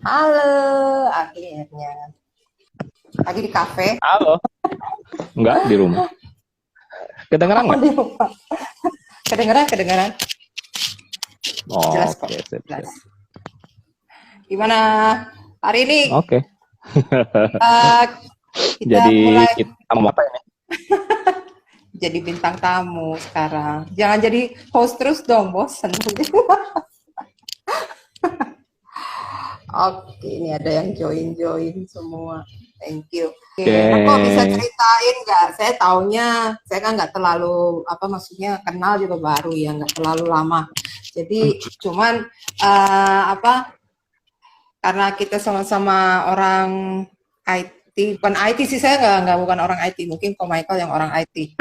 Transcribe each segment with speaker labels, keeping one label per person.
Speaker 1: Halo, akhirnya. Lagi di kafe.
Speaker 2: Halo, enggak di rumah. Kedengeran
Speaker 1: Oh,
Speaker 2: nggak?
Speaker 1: di rumah. Kedengeran.
Speaker 2: Oh,
Speaker 1: Jelas kok,
Speaker 2: oke, sip,
Speaker 1: jelas.
Speaker 2: sip.
Speaker 1: Gimana hari ini
Speaker 2: Oke.
Speaker 1: eh, kita
Speaker 2: Jadi
Speaker 1: mulai
Speaker 2: kita mau apa ini?
Speaker 1: jadi bintang tamu sekarang. Jangan jadi host terus dong, bosen. Oke, ini ada yang join semua. Thank you. Oke, nah kok bisa
Speaker 2: Oke.
Speaker 1: ceritain nggak? Saya taunya, saya kan nggak terlalu apa maksudnya kenal juga baru ya, nggak terlalu lama. Jadi cuman apa? Karena kita sama-sama orang IT, bukan IT sih saya nggak bukan orang IT, mungkin Ko Michael yang orang IT.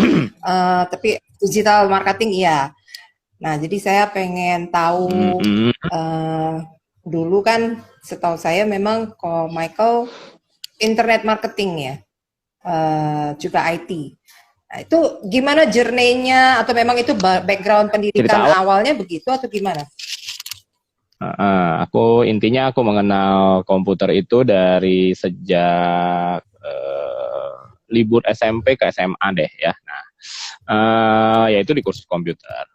Speaker 1: Tapi digital marketing iya. Nah, jadi saya pengen tahu
Speaker 2: Mm-mm.
Speaker 1: eh, dulu kan setahu saya memang Ko Michael internet marketing ya, juga IT. Nah, itu gimana journey-nya atau memang itu background
Speaker 2: Cerita
Speaker 1: pendidikan
Speaker 2: awal.
Speaker 1: awalnya begitu atau gimana?
Speaker 2: Intinya aku mengenal komputer itu dari sejak libur SMP ke SMA deh ya. Nah, yaitu di kursus komputer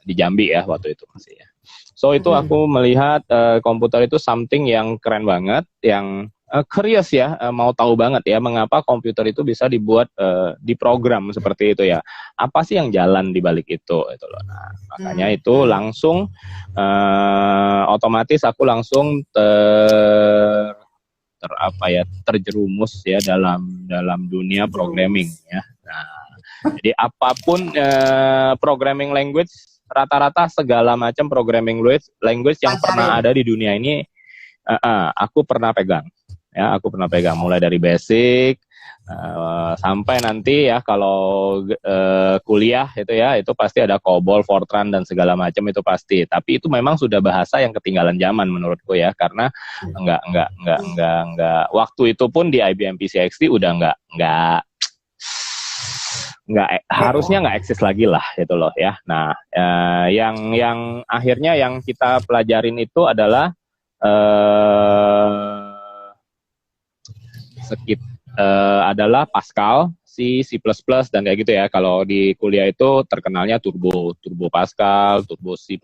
Speaker 2: di Jambi ya waktu itu masih ya. So itu
Speaker 1: Mhm.
Speaker 2: aku melihat komputer itu something yang keren banget, yang curious ya, mau tahu banget ya mengapa komputer itu bisa dibuat diprogram seperti itu ya. Apa sih yang jalan di balik itu loh. Nah, makanya
Speaker 1: Hmm,
Speaker 2: itu
Speaker 1: hmm.
Speaker 2: langsung otomatis aku langsung apa ya terjerumus ya dalam dalam dunia programming
Speaker 1: Jerumus.
Speaker 2: ya. Nah, jadi apapun programming language, rata-rata segala macam programming language yang pernah
Speaker 1: Pelajarin.
Speaker 2: ada di dunia ini aku pernah pegang. Ya, aku pernah pegang mulai dari basic sampai nanti ya kalau kuliah itu pasti ada COBOL, Fortran dan segala macam itu pasti. Tapi itu memang sudah bahasa yang ketinggalan zaman menurutku ya, karena enggak waktu itu pun di IBM PCXD udah nggak harusnya
Speaker 1: Oh.
Speaker 2: nggak eksis lagi lah itu loh ya. Nah, yang akhirnya yang kita pelajarin itu adalah eh, adalah Pascal, C++, dan kayak gitu ya. Kalau di kuliah itu terkenalnya Turbo Pascal, Turbo C++,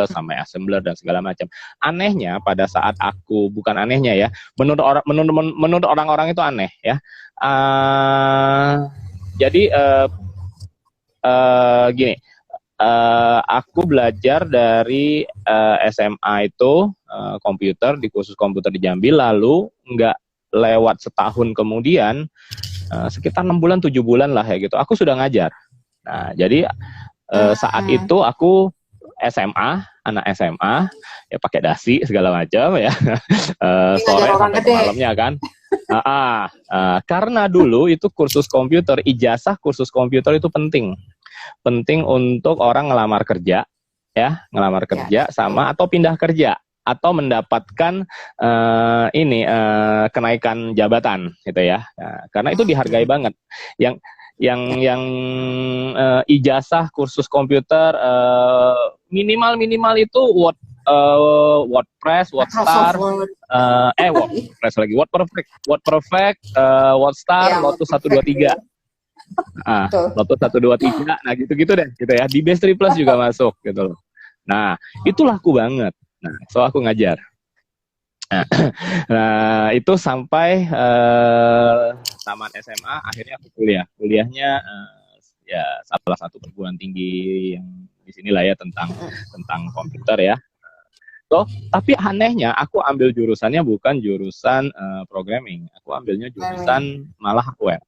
Speaker 2: sampai assembler dan segala macam. Anehnya pada saat bukan anehnya ya, menurut orang-orang itu aneh ya. Uh, jadi gini, aku belajar dari SMA itu komputer di kursus komputer di Jambi, lalu nggak lewat setahun kemudian sekitar 6 bulan 7 bulan lah ya gitu aku sudah ngajar. Nah jadi saat
Speaker 1: Hmm.
Speaker 2: itu aku anak SMA ya pakai dasi segala macam ya
Speaker 1: Ini ngajar
Speaker 2: sore
Speaker 1: orang
Speaker 2: sampai ke
Speaker 1: gede.
Speaker 2: malamnya kan. Karena dulu itu kursus komputer, ijazah kursus komputer itu penting untuk orang ngelamar kerja ya, ngelamar
Speaker 1: Ya,
Speaker 2: kerja
Speaker 1: betul.
Speaker 2: sama atau pindah kerja atau mendapatkan kenaikan jabatan gitu ya. Nah, karena itu dihargai banget. Yang yang ijazah kursus komputer minimal itu WordPress,
Speaker 1: Microsoft
Speaker 2: WordStar,
Speaker 1: Word.
Speaker 2: WordPress lagi, WordPerfect, WordStar,
Speaker 1: Ya, Word
Speaker 2: Lotus satu dua
Speaker 1: perfect.
Speaker 2: tiga
Speaker 1: Betul.
Speaker 2: Lotus 123, nah gitu-gitu deh, gitu ya. Di Best 3 Plus juga masuk gitu loh. Nah, itu laku banget. Nah, so aku ngajar. Nah, itu sampai tamat SMA, akhirnya aku kuliah. Kuliahnya ya salah satu perguruan tinggi yang di sinilah ya tentang komputer ya. So, tapi anehnya aku ambil jurusannya bukan jurusan programming, aku ambilnya jurusan malah hardware.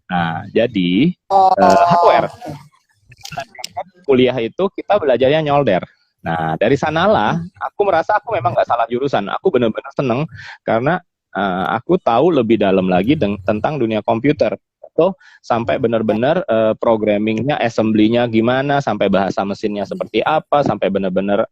Speaker 2: Nah, jadi
Speaker 1: Oh,
Speaker 2: hardware kuliah itu kita belajarnya nyolder. Nah, dari sanalah aku merasa aku memang nggak salah jurusan. Aku benar-benar seneng karena aku tahu lebih dalam lagi tentang dunia komputer. So, sampai benar-benar programmingnya, assembly-nya gimana, sampai bahasa mesinnya seperti apa, sampai benar-benar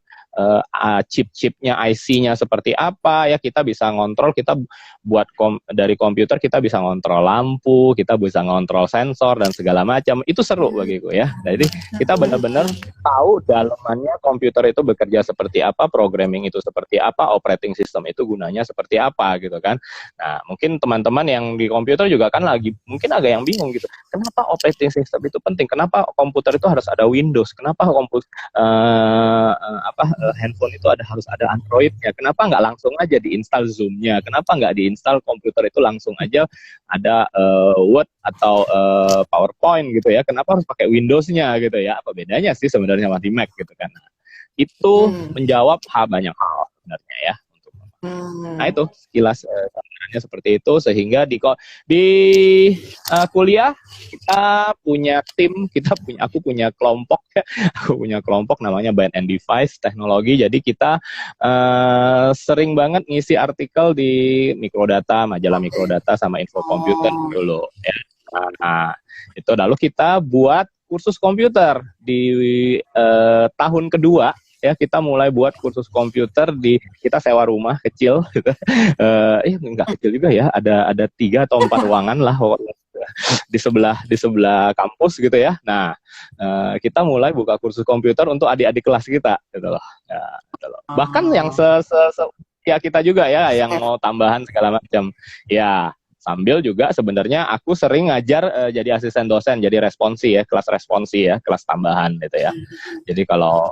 Speaker 2: chip-chipnya, IC-nya seperti apa ya, kita bisa ngontrol, kita buat dari komputer kita bisa ngontrol lampu, kita bisa ngontrol sensor dan segala macam. Itu seru bagiku ya. Jadi kita benar-benar tahu dalamannya komputer itu bekerja seperti apa, programming itu seperti apa, operating system itu gunanya seperti apa gitu kan. Nah, mungkin teman-teman yang di komputer juga kan lagi mungkin agak yang bingung gitu. Kenapa operating system itu penting? Kenapa komputer itu harus ada Windows? Kenapa handphone itu harus ada Android-nya? Kenapa nggak langsung aja diinstal Zoom-nya? Kenapa nggak diinstal komputer itu langsung aja ada Word atau PowerPoint gitu ya? Kenapa harus pakai Windows-nya gitu ya? Apa bedanya sih sebenarnya sama di Mac gitu kan? Nah, itu menjawab banyak hal sebenarnya ya. Nah itu sekilas gambarannya seperti itu, sehingga di kuliah kita punya tim, aku punya kelompok ya, aku punya kelompok namanya Band and Device Teknologi. Jadi kita sering banget ngisi artikel di Microdata, majalah Microdata sama Info Komputer dulu ya. Nah itu lalu kita buat kursus komputer di tahun kedua. Ya, kita mulai buat kursus komputer kita sewa rumah kecil gitu. Enggak kecil juga ya, ada 3 atau 4 ruangan lah di sebelah kampus gitu ya. Nah, kita mulai buka kursus komputer untuk adik-adik kelas kita gitu loh. Ya, gitu loh. Bahkan yang ya kita juga ya yang mau tambahan segala macam. Ya, sambil juga sebenarnya aku sering ngajar jadi asisten dosen, jadi responsi ya, kelas responsi ya, kelas tambahan gitu ya. Jadi kalau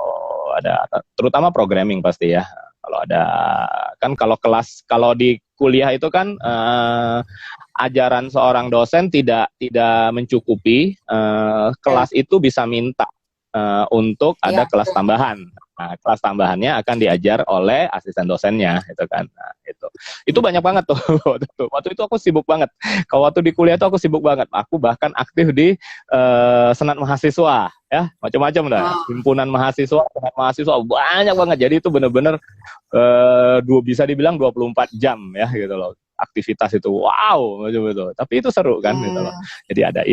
Speaker 2: ada, terutama programming pasti ya. Kalau ada kan kalau di kuliah itu kan ajaran seorang dosen tidak mencukupi, kelas itu bisa minta untuk ada kelas tambahan. Nah, kelas tambahannya akan diajar oleh asisten dosennya, gitu kan. Nah, itu banyak banget tuh. Waktu itu aku sibuk banget. Kalau waktu di kuliah itu aku sibuk banget. Aku bahkan aktif di senat mahasiswa, ya, macam-macam dah. Himpunan mahasiswa, senat mahasiswa, banyak banget. Jadi itu benar-benar bisa dibilang 24 jam, ya, gitu loh. Aktivitas itu, wow, macam itu. Tapi itu seru kan, gitu loh. Jadi ada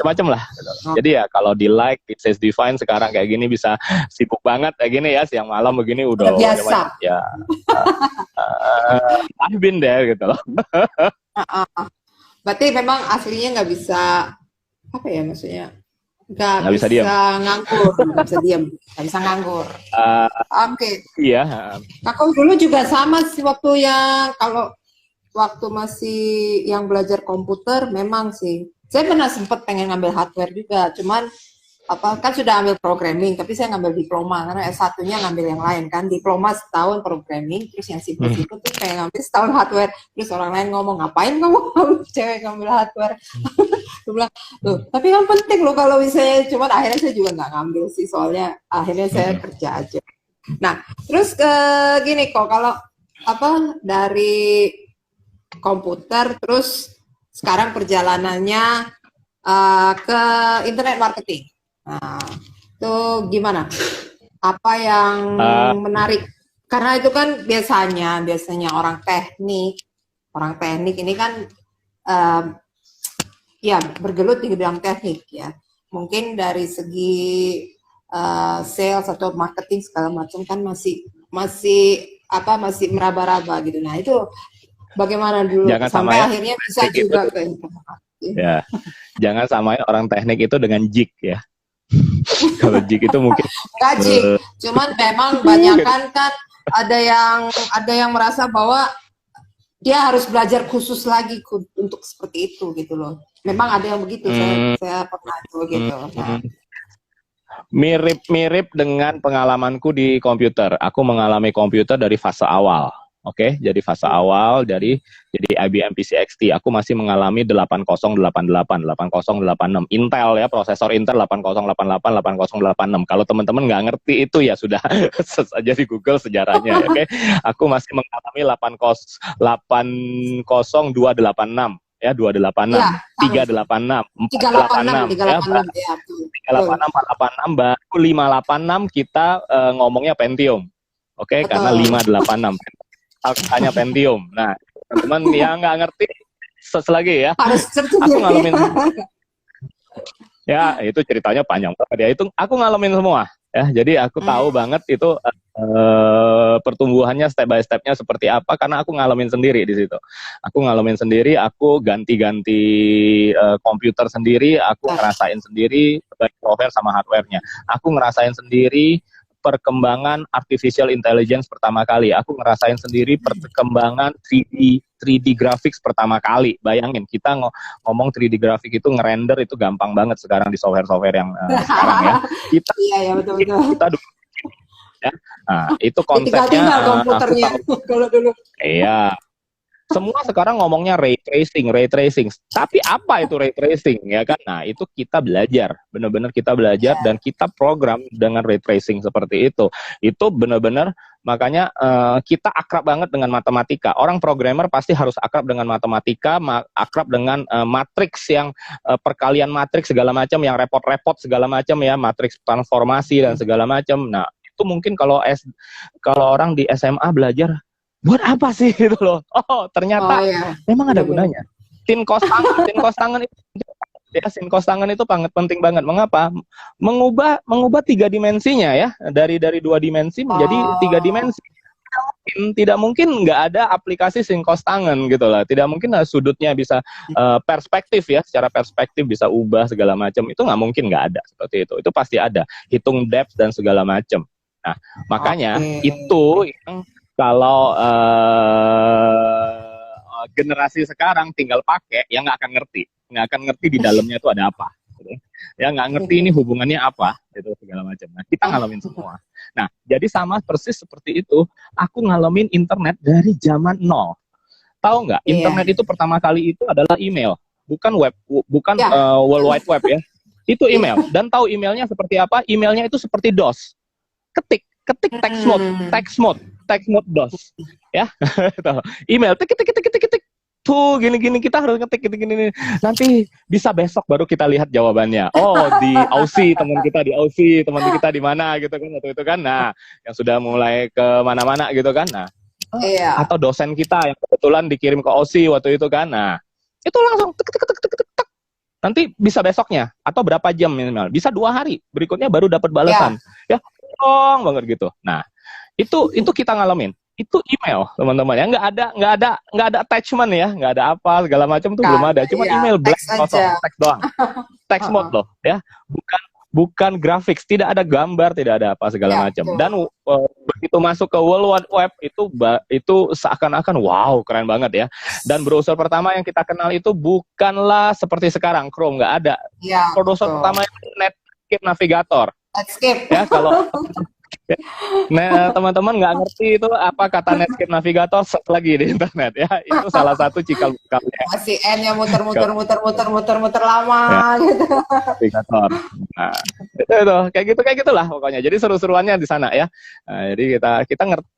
Speaker 2: macam lah gitu. Jadi ya kalau di like it says define sekarang kayak gini bisa sibuk banget kayak gini ya, siang malam begini udah
Speaker 1: biasa
Speaker 2: ya. I've been there gitu loh.
Speaker 1: Berarti memang aslinya nggak bisa apa ya, maksudnya nggak bisa nganggur, nggak bisa diam, nggak bisa nganggur. Oke.
Speaker 2: Iya.
Speaker 1: Aku dulu juga sama sih waktu waktu masih yang belajar komputer, memang sih saya pernah sempat pengen ngambil hardware juga, cuman kan sudah ambil programming, tapi saya ngambil diploma karena S1-nya ngambil yang lain kan, diploma setahun programming, terus yang sipil-sipil tuh pengen ngambil setahun hardware. Terus orang lain ngomong, ngapain kamu cewek ngambil hardware? Aku bilang, loh, tapi kan penting loh kalau misalnya, cuman akhirnya saya juga nggak ngambil sih, soalnya akhirnya saya kerja aja. Nah, terus gini kok, kalau dari komputer terus sekarang perjalanannya ke internet marketing. Nah, itu gimana? Apa yang menarik? Karena itu kan biasanya orang teknik ini kan ya bergelut di bidang teknik ya. Mungkin dari segi sales atau marketing segala macam kan masih meraba-raba gitu. Nah, itu bagaimana dulu sampai akhirnya bisa juga ke internet.
Speaker 2: Ya, jangan samain orang teknik itu dengan jik ya. Kalau jik itu mungkin
Speaker 1: nggak jik, cuman memang banyakan kan ada yang merasa bahwa dia harus belajar khusus lagi untuk seperti itu gitu loh. Memang ada yang begitu, saya pernah itu gitu. Nah.
Speaker 2: Mirip dengan pengalamanku di komputer. Aku mengalami komputer dari fase awal. Oke, jadi fase awal jadi IBM PC XT, aku masih mengalami 8088, 8086 Intel ya, prosesor Intel 8088, 8086. Kalau teman-teman nggak ngerti itu ya sudah search aja di Google sejarahnya. Oke, aku masih mengalami 80286 ya, 286, ya, 386, 486, 386, 486, baru 586 kita ngomongnya Pentium. Oke, karena 586 hanya Pentium. Nah, teman-teman yang nggak ngerti, search lagi ya. Aku ngalamin. Ya, itu ceritanya panjang banget ya. Itu aku ngalamin semua. ya. Jadi aku tahu banget itu pertumbuhannya step by stepnya seperti apa karena aku ngalamin sendiri di situ. Aku ngalamin sendiri, aku ganti-ganti komputer sendiri, aku ngerasain sendiri baik software sama hardware-nya. Aku ngerasain sendiri perkembangan artificial intelligence pertama kali. Aku ngerasain sendiri perkembangan 3D graphics pertama kali. Bayangin, kita ngomong 3D graphic itu ngerender itu gampang banget sekarang di software-software yang sekarang ya. Kita
Speaker 1: Iya, betul-betul.
Speaker 2: Kita dulu ya. Nah, itu konsepnya
Speaker 1: tinggal komputernya kalau dulu.
Speaker 2: Iya. Semua sekarang ngomongnya ray tracing. Tapi apa itu ray tracing ya kan? Nah, itu kita belajar, benar-benar kita belajar dan kita program dengan ray tracing seperti itu. Itu benar-benar makanya kita akrab banget dengan matematika. Orang programmer pasti harus akrab dengan matematika, akrab dengan matriks yang perkalian matriks segala macam, yang repot-repot segala macam ya, matriks transformasi dan segala macam. Nah, itu mungkin kalau orang di SMA belajar buat apa sih gitu loh. Oh, ternyata memang ada gunanya. Sin cos tangan itu ya, sin cos tangan itu sangat penting banget. Mengapa? Mengubah tiga dimensinya ya, dari dua dimensi menjadi tiga dimensi. Tidak mungkin nggak ada aplikasi sin cos tangan gitu lah. Tidak mungkin sudutnya bisa perspektif ya, secara perspektif bisa ubah segala macam. Itu nggak mungkin nggak ada seperti itu. Itu pasti ada. Hitung depth dan segala macam. Nah, makanya itu yang kalau generasi sekarang tinggal pakai, ya nggak akan ngerti di dalamnya itu ada apa, gitu. Ya nggak ngerti ini hubungannya apa, gitu segala macam. Nah, kita ngalamin semua. Nah, jadi sama persis seperti itu, aku ngalamin internet dari zaman nol. Tahu nggak? Internet itu pertama kali itu adalah email, bukan web, bukan World Wide Web ya. Itu email. Dan tahu emailnya seperti apa? Emailnya itu seperti DOS. Ketik text mode DOS ya. Email tik tuh gini kita harus ketik gini nanti bisa besok baru kita lihat jawabannya. Oh, di Aussie teman kita di mana gitu kan, waktu itu kan. Nah, yang sudah mulai ke mana-mana gitu kan. Nah, atau dosen kita yang kebetulan dikirim ke Aussie waktu itu kan. Nah, itu langsung tek. Nanti bisa besoknya atau berapa jam minimal, bisa 2 hari berikutnya baru dapat balasan ya banget gitu. Nah, itu kita ngalamin. Itu email teman-teman ya, nggak ada attachment ya, nggak ada apa segala macam tuh belum ada, cuma email blank kosong, teks doang, text mode loh ya, bukan grafik, tidak ada gambar, tidak ada apa segala macam. Dan begitu masuk ke World Wide Web itu seakan-akan wow keren banget ya. Dan browser pertama yang kita kenal itu bukanlah seperti sekarang Chrome, nggak ada. Browser pertama itu Netscape Navigator. Ya kalau nah, teman-teman nggak ngerti itu apa kata Netscape Navigator, search lagi di internet ya. Itu salah satu cikal bakalnya.
Speaker 1: Masih N-nya muter lama gitu.
Speaker 2: Navigator. Nah, itu kayak gitulah pokoknya. Jadi seru-seruannya di sana ya. Nah, jadi kita ngerti,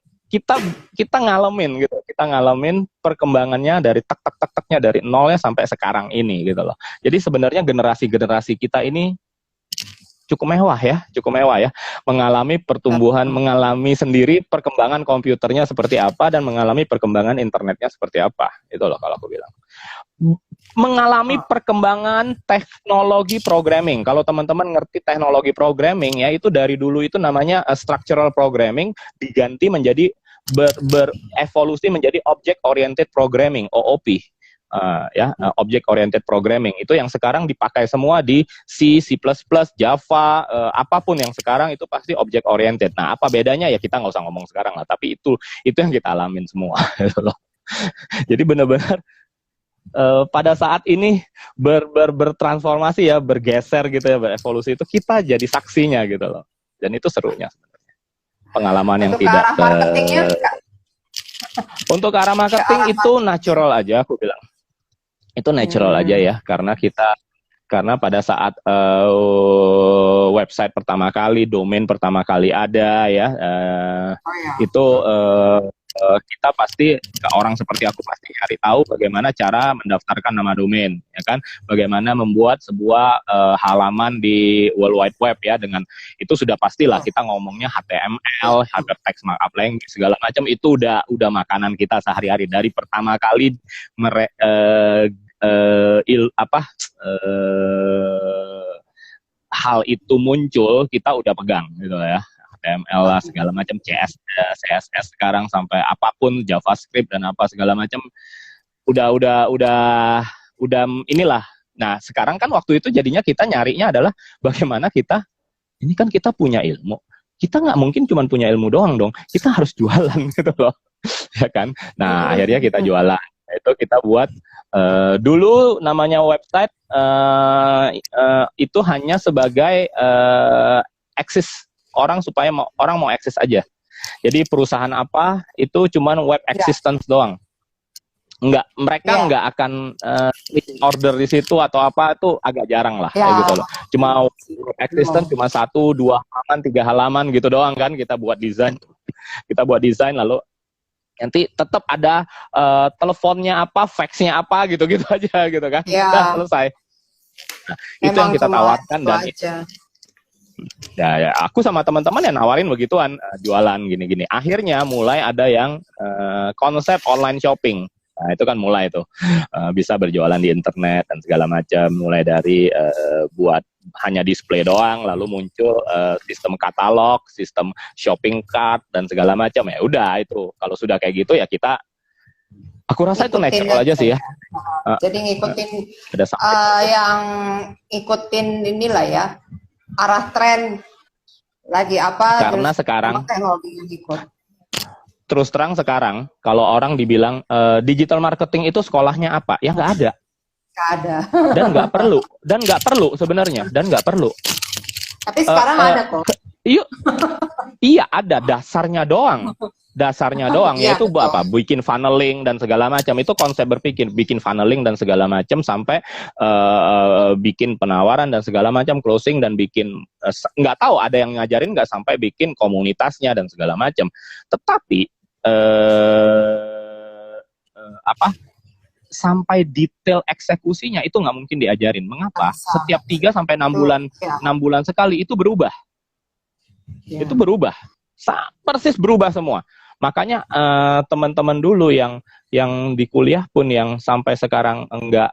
Speaker 2: kita ngalamin gitu. Kita ngalamin perkembangannya dari tek-tek-tek-teknya dari nolnya sampai sekarang ini gitu loh. Jadi sebenarnya generasi kita ini cukup mewah ya, mengalami pertumbuhan, mengalami sendiri perkembangan komputernya seperti apa dan mengalami perkembangan internetnya seperti apa, itu loh kalau aku bilang. Mengalami perkembangan teknologi programming. Kalau teman-teman ngerti teknologi programming ya, itu dari dulu itu namanya structural programming diganti menjadi berevolusi menjadi object oriented programming (OOP). Object oriented programming itu yang sekarang dipakai semua di C++, Java, apapun yang sekarang itu pasti object oriented. Nah, apa bedanya ya kita nggak usah ngomong sekarang lah, tapi itu yang kita alamin semua. Jadi benar-benar pada saat ini bertransformasi ya, bergeser gitu ya, berevolusi itu kita jadi saksinya gitu loh. Dan itu serunya sebenarnya. Pengalaman yang tidak untuk arah marketing itu natural aja aku bilang. Itu natural aja ya, karena pada saat website pertama kali, domain pertama kali ada ya, itu kita pasti, orang seperti aku pasti cari tahu bagaimana cara mendaftarkan nama domain, ya kan? Bagaimana membuat sebuah halaman di World Wide Web ya, dengan itu sudah pastilah kita ngomongnya HTML, Hypertext Markup Language segala macam, itu udah makanan kita sehari-hari dari pertama kali hal itu muncul kita udah pegang gitu ya. HTML lah segala macam, CSS, CSS sekarang sampai apapun, JavaScript dan apa segala macam udah inilah. Nah, sekarang kan waktu itu jadinya kita nyarinya adalah bagaimana kita, ini kan kita punya ilmu. Kita nggak mungkin cuma punya ilmu doang dong. Kita harus jualan gitu loh. Ya kan? Nah, akhirnya kita jualan. Itu kita buat dulu namanya website itu hanya sebagai eksis orang supaya orang mau akses aja. Jadi perusahaan apa itu cuman web existence doang. Mereka nggak akan order di situ atau apa, itu agak jarang lah kayak gitu loh. Cuma existence cuma 1, 2 halaman, 3 halaman gitu doang kan, kita buat desain lalu nanti tetap ada teleponnya apa, faxnya apa gitu-gitu aja gitu kan. Udah selesai. Nah, itu yang kita tawarkan dan ya aku sama teman-teman yang nawarin begituan, jualan gini-gini. Akhirnya mulai ada yang konsep online shopping. Nah, itu kan mulai tuh bisa berjualan di internet dan segala macam, mulai dari buat hanya display doang, lalu muncul sistem katalog, sistem shopping cart dan segala macam. Ya udah, itu kalau sudah kayak gitu ya aku rasa itu natural aja sih ya.
Speaker 1: Jadi ngikutin yang ikutin inilah ya, arah tren lagi apa,
Speaker 2: karena sekarang
Speaker 1: teknologi yang ikut.
Speaker 2: Terus terang sekarang, kalau orang dibilang digital marketing itu sekolahnya apa? Ya nggak ada.
Speaker 1: Nggak ada.
Speaker 2: Dan nggak perlu sebenarnya.
Speaker 1: Tapi sekarang ada kok.
Speaker 2: Iya ada, dasarnya doang. Yaitu apa? Bikin funneling dan segala macam. Itu konsep berpikir, bikin funneling dan segala macam sampai bikin penawaran dan segala macam, closing dan bikin nggak tahu ada yang ngajarin nggak sampai bikin komunitasnya dan segala macam. Tetapi sampai detail eksekusinya itu nggak mungkin diajarin. Mengapa? Setiap 3 sampai 6 bulan sekali itu berubah. Itu berubah. Persis berubah semua. Makanya teman-teman dulu yang di kuliah pun yang sampai sekarang enggak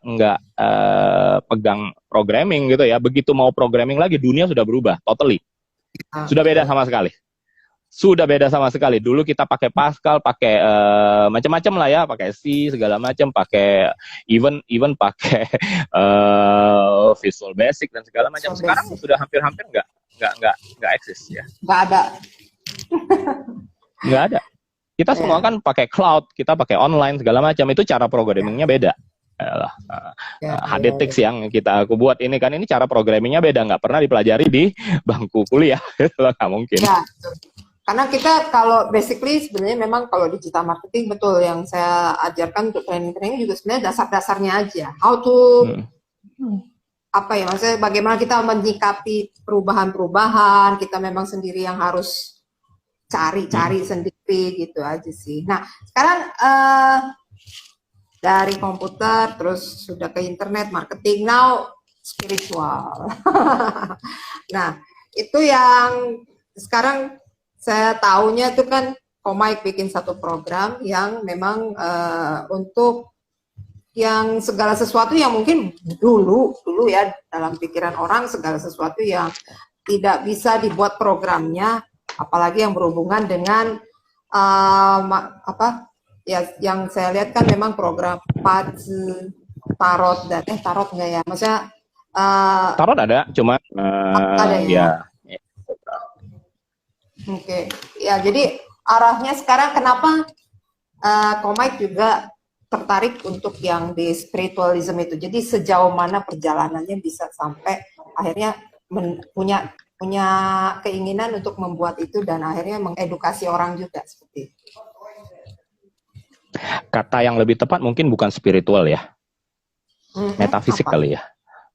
Speaker 2: pegang programming gitu ya, begitu mau programming lagi dunia sudah berubah totally. Sudah beda sama sekali. Dulu kita pakai Pascal, pakai macam-macam lah ya, pakai C segala macam, pakai even pakai Visual Basic dan segala macam. Sekarang sudah hampir-hampir nggak eksis ya. Nggak ada. Kita semua kan pakai cloud, kita pakai online segala macam. Itu cara programmingnya beda. HDTix yang aku buat ini kan, ini cara programmingnya beda, nggak pernah dipelajari di bangku kuliah. Nggak mungkin.
Speaker 1: Ya. Karena kita kalau basically sebenarnya memang kalau digital marketing betul yang saya ajarkan untuk training-training juga sebenarnya dasar-dasarnya aja. How to maksudnya bagaimana kita menyikapi perubahan-perubahan, kita memang sendiri yang harus cari sendiri gitu aja sih. Nah, sekarang dari komputer terus sudah ke internet marketing, now spiritual. Nah, itu yang sekarang saya tahunya itu kan Komik bikin satu program yang memang untuk yang segala sesuatu yang mungkin dulu ya dalam pikiran orang segala sesuatu yang tidak bisa dibuat programnya, apalagi yang berhubungan dengan yang saya lihat kan memang program tarot dan tarot enggak ya, maksudnya
Speaker 2: tarot ada, cuma
Speaker 1: ada ya. Oke, ya jadi arahnya sekarang kenapa Komik juga tertarik untuk yang di spiritualism itu. Jadi sejauh mana perjalanannya bisa sampai akhirnya punya keinginan untuk membuat itu dan akhirnya mengedukasi orang juga seperti itu.
Speaker 2: Kata yang lebih tepat mungkin bukan spiritual ya, metafisik kali ya.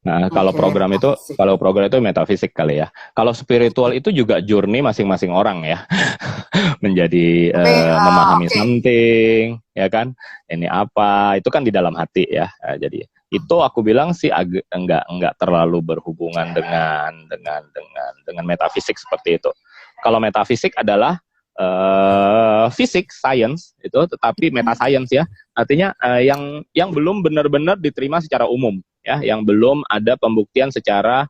Speaker 2: Nah, kalau program itu metafisik kali ya. Kalau spiritual itu juga journey masing-masing orang ya. Menjadi memahami something, ya kan? Ini apa? Itu kan di dalam hati ya. Jadi itu aku bilang sih enggak terlalu berhubungan dengan metafisik seperti itu. Kalau metafisik adalah fisik, science itu, tetapi meta science ya. Artinya yang belum benar-benar diterima secara umum. Ya, yang belum ada pembuktian secara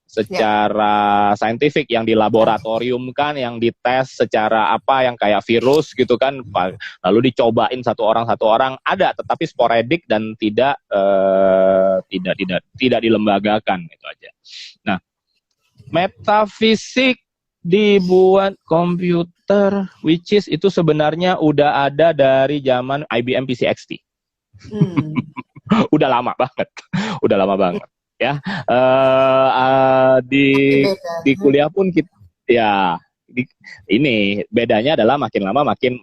Speaker 2: secara saintifik, yang di laboratorium kan, yang dites secara apa, yang kayak virus gitu kan, lalu dicobain satu orang ada, tetapi sporadik dan tidak dilembagakan gitu aja. Nah, metafisik dibuat komputer, which is itu sebenarnya udah ada dari zaman IBM PCXT. Udah lama banget ya. Di kuliah pun kita ya ini bedanya adalah makin lama makin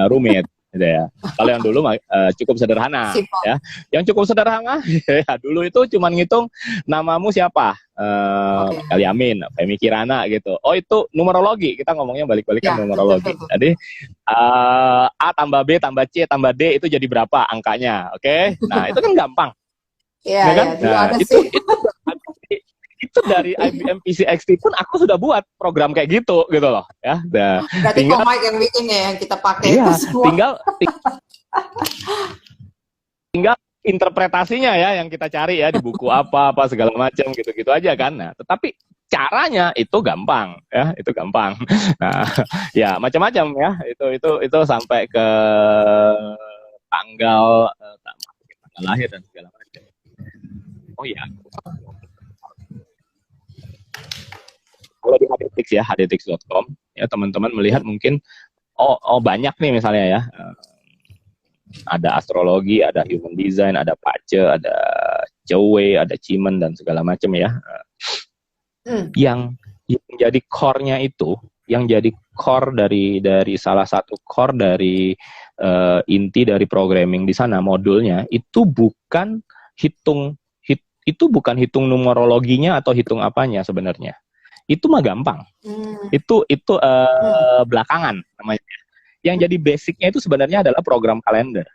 Speaker 2: rumit gitu ya. Kalau yang dulu cukup sederhana ya. Yang cukup sederhana ya, dulu itu cuma ngitung namamu siapa, Kaliamin, Femi Kirana gitu. Oh, itu numerologi, kita ngomongnya balik-balikan numerologi. Betul. Jadi A tambah B tambah C tambah D itu jadi berapa angkanya, oke? Nah, itu kan gampang.
Speaker 1: Iya,
Speaker 2: kan? Nah, itu dari IBM PCXT pun aku sudah buat program kayak gitu loh ya.
Speaker 1: Berarti Komik yang bikin ya, yang kita pakai.
Speaker 2: Iya, tinggal interpretasinya ya yang kita cari ya di buku apa segala macam gitu aja kan. Nah, tetapi caranya itu gampang ya, itu gampang. Nah, ya macam-macam ya, itu sampai ke tanggal lahir dan segala macam. Oh iya. Kalau di hdtix ya, hdtix.com ya, teman-teman melihat mungkin oh banyak nih misalnya ya. Ada astrologi, ada human design, ada pace, ada Jowe, ada Cimen dan segala macam ya. Yang jadi core-nya itu, yang jadi core dari salah satu core dari inti dari programming di sana, modulnya itu bukan hitung numerologinya atau hitung apanya sebenarnya. Itu mah gampang. Itu belakangan namanya. Yang jadi basicnya itu sebenarnya adalah program kalender.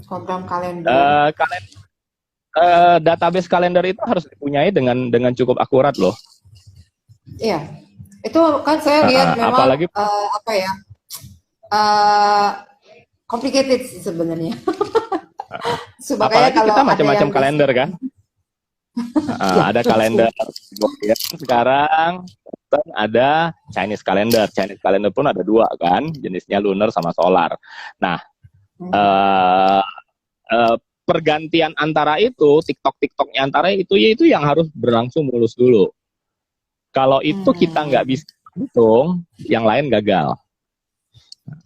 Speaker 1: Program kalender.
Speaker 2: Database kalender itu harus dipunyai dengan cukup akurat loh.
Speaker 1: Iya, itu kan saya lihat memang
Speaker 2: apalagi,
Speaker 1: complicated sih sebenarnya.
Speaker 2: Apalagi kita macam-macam kalender kan. Ada kalender ya, sekarang ada Chinese calendar. Chinese calendar pun ada dua kan, jenisnya lunar sama solar. Nah, pergantian antara itu, TikToknya antara itu yang harus berlangsung mulus dulu. Kalau itu kita nggak bisa hitung, yang lain gagal.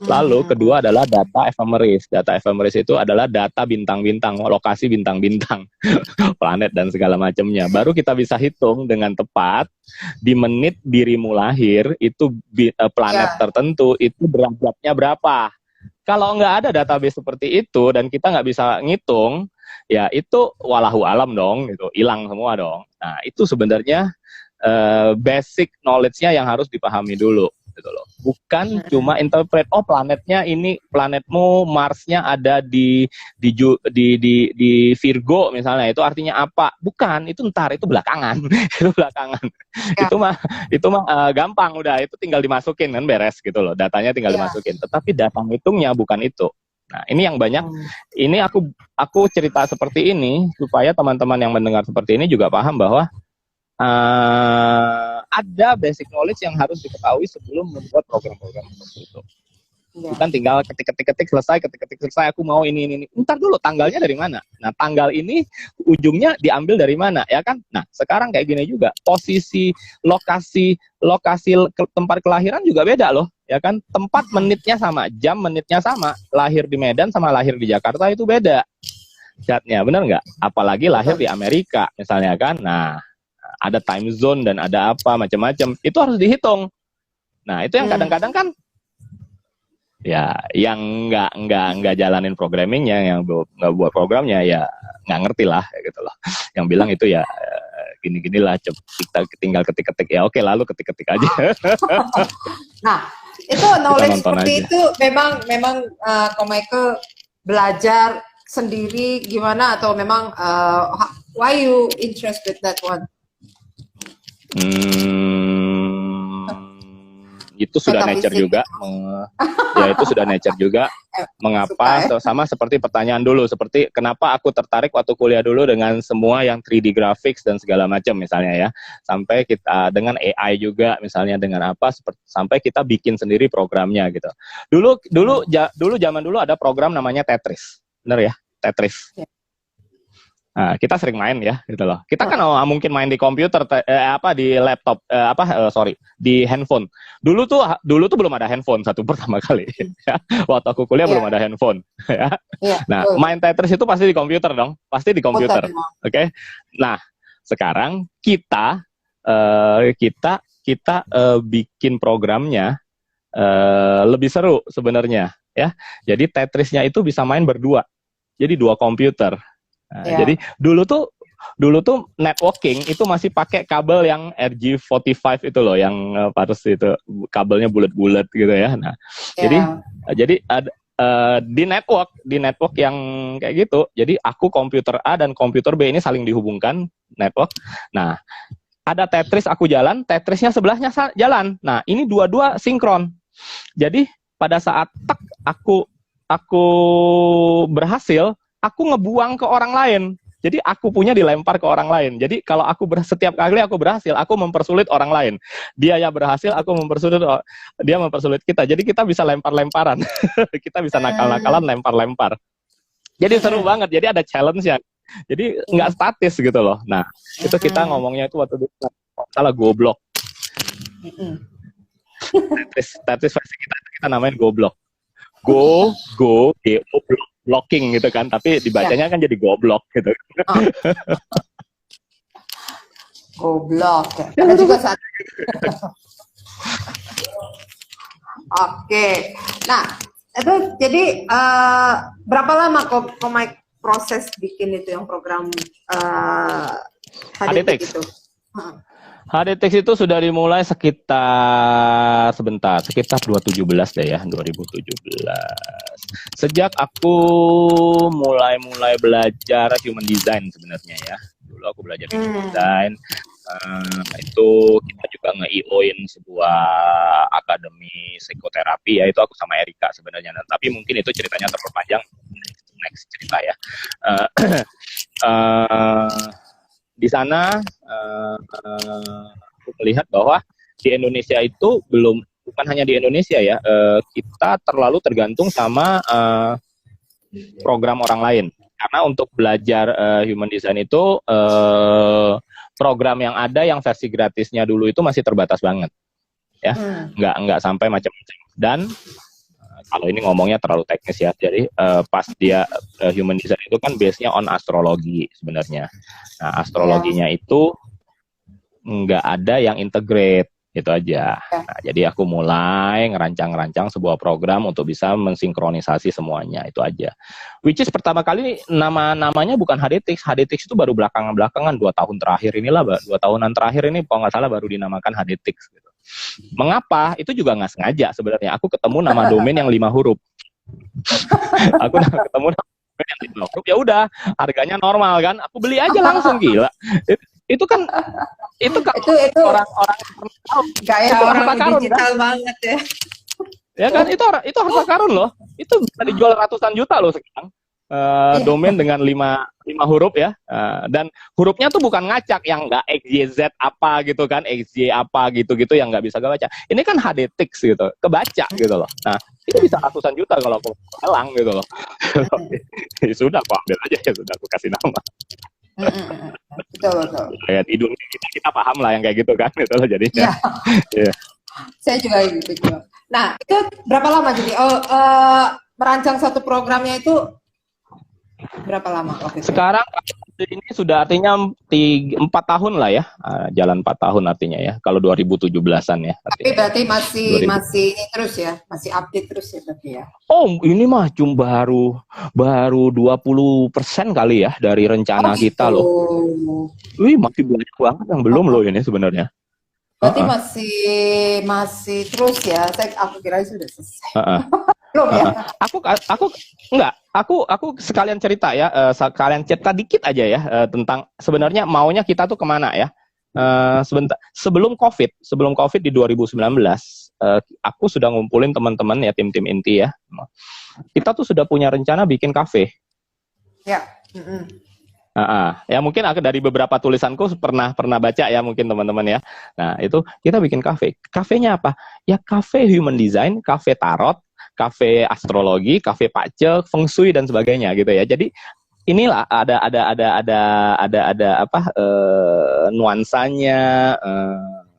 Speaker 2: Lalu kedua adalah data ephemeris. Data ephemeris itu adalah data bintang-bintang, lokasi bintang-bintang, planet dan segala macamnya. Baru kita bisa hitung dengan tepat di menit dirimu lahir itu planet tertentu itu derajatnya berapa. Kalau nggak ada database seperti itu dan kita nggak bisa ngitung, ya itu walahu alam dong, gitu, hilang semua dong. Nah, itu sebenarnya basic knowledge-nya yang harus dipahami dulu. Gitu loh. Bukan cuma interpret, oh planetnya ini, planetmu Marsnya ada di Virgo misalnya, itu artinya apa? Bukan, itu ntar, itu belakangan. Itu belakangan. Itu mah gampang udah, itu tinggal dimasukin kan beres gitu loh, datanya tinggal dimasukin. Tetapi data ngitungnya bukan itu. Nah, ini yang banyak. Ini aku cerita seperti ini supaya teman-teman yang mendengar seperti ini juga paham bahwa ada basic knowledge yang harus diketahui sebelum membuat program-program seperti itu. Bukan tinggal ketik selesai, aku mau ini. Ntar dulu, tanggalnya dari mana? Nah, tanggal ini ujungnya diambil dari mana, ya kan? Nah, sekarang kayak gini juga, posisi, lokasi tempat kelahiran juga beda loh, ya kan? Tempat menitnya sama, jam menitnya sama, lahir di Medan sama lahir di Jakarta itu beda catnya, benar nggak? Apalagi lahir di Amerika misalnya kan? Nah, ada time zone dan ada apa macam-macam, itu harus dihitung. Nah, itu yang kadang-kadang kan ya yang nggak jalanin programmingnya, yang nggak buat programnya ya nggak ngerti lah gitu loh. Yang bilang itu ya gini-gini lah, kita tinggal ketik-ketik ya, oke, lalu ketik-ketik aja.
Speaker 1: Nah, itu knowledge seperti aja. Itu memang Ko Michael belajar sendiri gimana, atau memang why you interested that one?
Speaker 2: itu sudah nature
Speaker 1: Metafisik.
Speaker 2: juga. Ya itu sudah nature juga. Mengapa
Speaker 1: Suka, ya?
Speaker 2: sama seperti pertanyaan dulu, seperti kenapa aku tertarik waktu kuliah dulu dengan semua yang 3D graphics dan segala macam misalnya ya, sampai kita dengan AI juga misalnya dengan apa sampai kita bikin sendiri programnya gitu. Dulu zaman dulu ada program namanya Tetris, bener ya, Tetris.
Speaker 1: Ya.
Speaker 2: Nah, kita sering main ya gitu loh. Kita kan mungkin main di komputer di laptop di handphone. Dulu tuh belum ada handphone satu pertama kali ya. Waktu aku kuliah belum ada handphone ya. Nah, main Tetris itu pasti di komputer dong, pasti di komputer. Oke. Nah, sekarang kita bikin programnya lebih seru sebenarnya ya. Jadi Tetrisnya itu bisa main berdua. Jadi 2 komputer. Nah, jadi dulu tuh networking itu masih pakai kabel yang RJ45 itu loh, yang harus itu kabelnya bulat-bulat gitu ya. Nah, jadi di network yang kayak gitu. Jadi aku komputer A dan komputer B ini saling dihubungkan network. Nah, ada Tetris aku jalan, Tetrisnya sebelahnya jalan. Nah, ini dua-dua sinkron. Jadi pada saat aku berhasil, aku ngebuang ke orang lain. Jadi aku punya dilempar ke orang lain. Jadi kalau setiap kali aku berhasil, aku mempersulit orang lain. Dia yang berhasil, aku dia mempersulit kita. Jadi kita bisa lempar-lemparan. Kita bisa nakal-nakalan, lempar-lempar. Jadi seru banget. Jadi ada challenge-nya. Jadi nggak statis gitu loh. Nah, itu kita ngomongnya itu waktu salah goblok. Tetris versi kita namain goblok. Go, blocking gitu kan, tapi dibacanya kan jadi goblok gitu.
Speaker 1: Goblok. Ada juga saat. Oke. Nah, itu jadi berapa lama Komik proses bikin itu yang program HDTech itu?
Speaker 2: HDTech itu sudah dimulai sekitar 2017 deh ya, 2017. Sejak aku mulai belajar human design sebenarnya ya. Dulu aku belajar human design. Itu kita juga nge-IO-in sebuah akademi psikoterapi ya, itu aku sama Erika sebenarnya. Tapi mungkin itu ceritanya terlalu panjang, next cerita ya. Di sana aku melihat bahwa di Indonesia itu bukan hanya di Indonesia ya, kita terlalu tergantung sama program orang lain. Karena untuk belajar human design itu program yang ada yang versi gratisnya dulu itu masih terbatas banget, ya, nggak sampai macam-macam. Dan kalau ini ngomongnya terlalu teknis ya, jadi pas dia human design itu kan base-nya on astrologi sebenarnya. Nah, astrologinya itu nggak ada yang integrate, itu aja. Nah, jadi aku mulai ngerancang sebuah program untuk bisa mensinkronisasi semuanya, itu aja. Which is pertama kali namanya bukan HDTech. HDTech itu baru belakangan 2 tahun terakhir inilah, 2 tahunan terakhir ini kalau nggak salah baru dinamakan HDTech gitu. Mengapa? Itu juga nggak sengaja sebenarnya. Aku ketemu nama domain yang 5 huruf. Aku ketemu nama domain yang 5 huruf, ya udah, harganya normal kan. Aku beli aja langsung, gila. Itu kan orang-orang
Speaker 1: gaya orang digital kan? Banget ya.
Speaker 2: Ya kan, itu harta karun loh. Itu bisa dijual ratusan juta loh sekarang. Domain dengan 5 huruf ya, dan hurufnya tuh bukan ngacak yang nggak XYZ apa gitu kan, XY apa gitu-gitu yang nggak bisa kebaca. Ini kan HDTech gitu, kebaca gitu loh. Nah, itu bisa ratusan juta kalau aku lelang gitu loh. Ya sudah, aku ambil aja, ya sudah, aku kasih nama.
Speaker 1: Betul.
Speaker 2: Kayak tidur kita paham lah yang kayak gitu kan, gitu loh jadinya. Yeah.
Speaker 1: Saya juga gitu juga. Nah, itu berapa lama jadi? Merancang satu programnya itu berapa lama waktu itu?
Speaker 2: Sekarang ini sudah artinya 4 tahun lah ya, jalan 4 tahun artinya ya, kalau 2017-an ya.
Speaker 1: Tapi berarti masih ini terus ya, masih update terus ya berarti ya?
Speaker 2: Oh, ini mah cuma baru 20% kali ya dari rencana kita loh. Wih, masih banyak banget yang belum loh ini sebenarnya.
Speaker 1: Berarti masih terus ya? Aku kira sudah selesai. Belum ya? Aku sekalian cerita ya, sekalian cerita dikit aja ya, tentang sebenarnya maunya kita tuh kemana ya. Sebelum COVID di 2019,
Speaker 2: aku sudah ngumpulin teman-teman ya, tim-tim inti ya. Kita tuh sudah punya rencana bikin kafe.
Speaker 1: Ya.
Speaker 2: Ya mungkin aku dari beberapa tulisanku pernah baca ya mungkin teman-teman ya. Nah itu kita bikin kafe. Kafenya apa? Ya kafe human design, kafe tarot, kafe astrologi, kafe pace, feng shui dan sebagainya gitu ya. Jadi inilah ada apa nuansanya,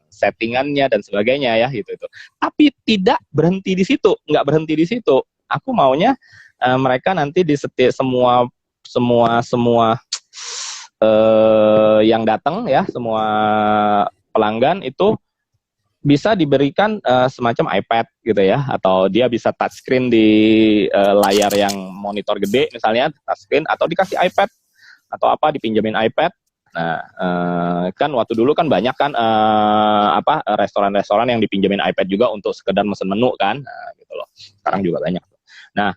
Speaker 2: settingannya dan sebagainya ya gitu itu. Tapi tidak berhenti di situ, nggak berhenti di situ. Aku maunya mereka nanti di setiap semua yang datang ya, semua pelanggan itu bisa diberikan semacam iPad gitu ya, atau dia bisa touchscreen di layar yang monitor gede misalnya, touchscreen, atau dikasih iPad atau apa, dipinjemin iPad. Nah, kan waktu dulu kan banyak kan restoran-restoran yang dipinjemin iPad juga untuk sekedar mesen menu kan, gitu loh. Sekarang juga banyak. Nah,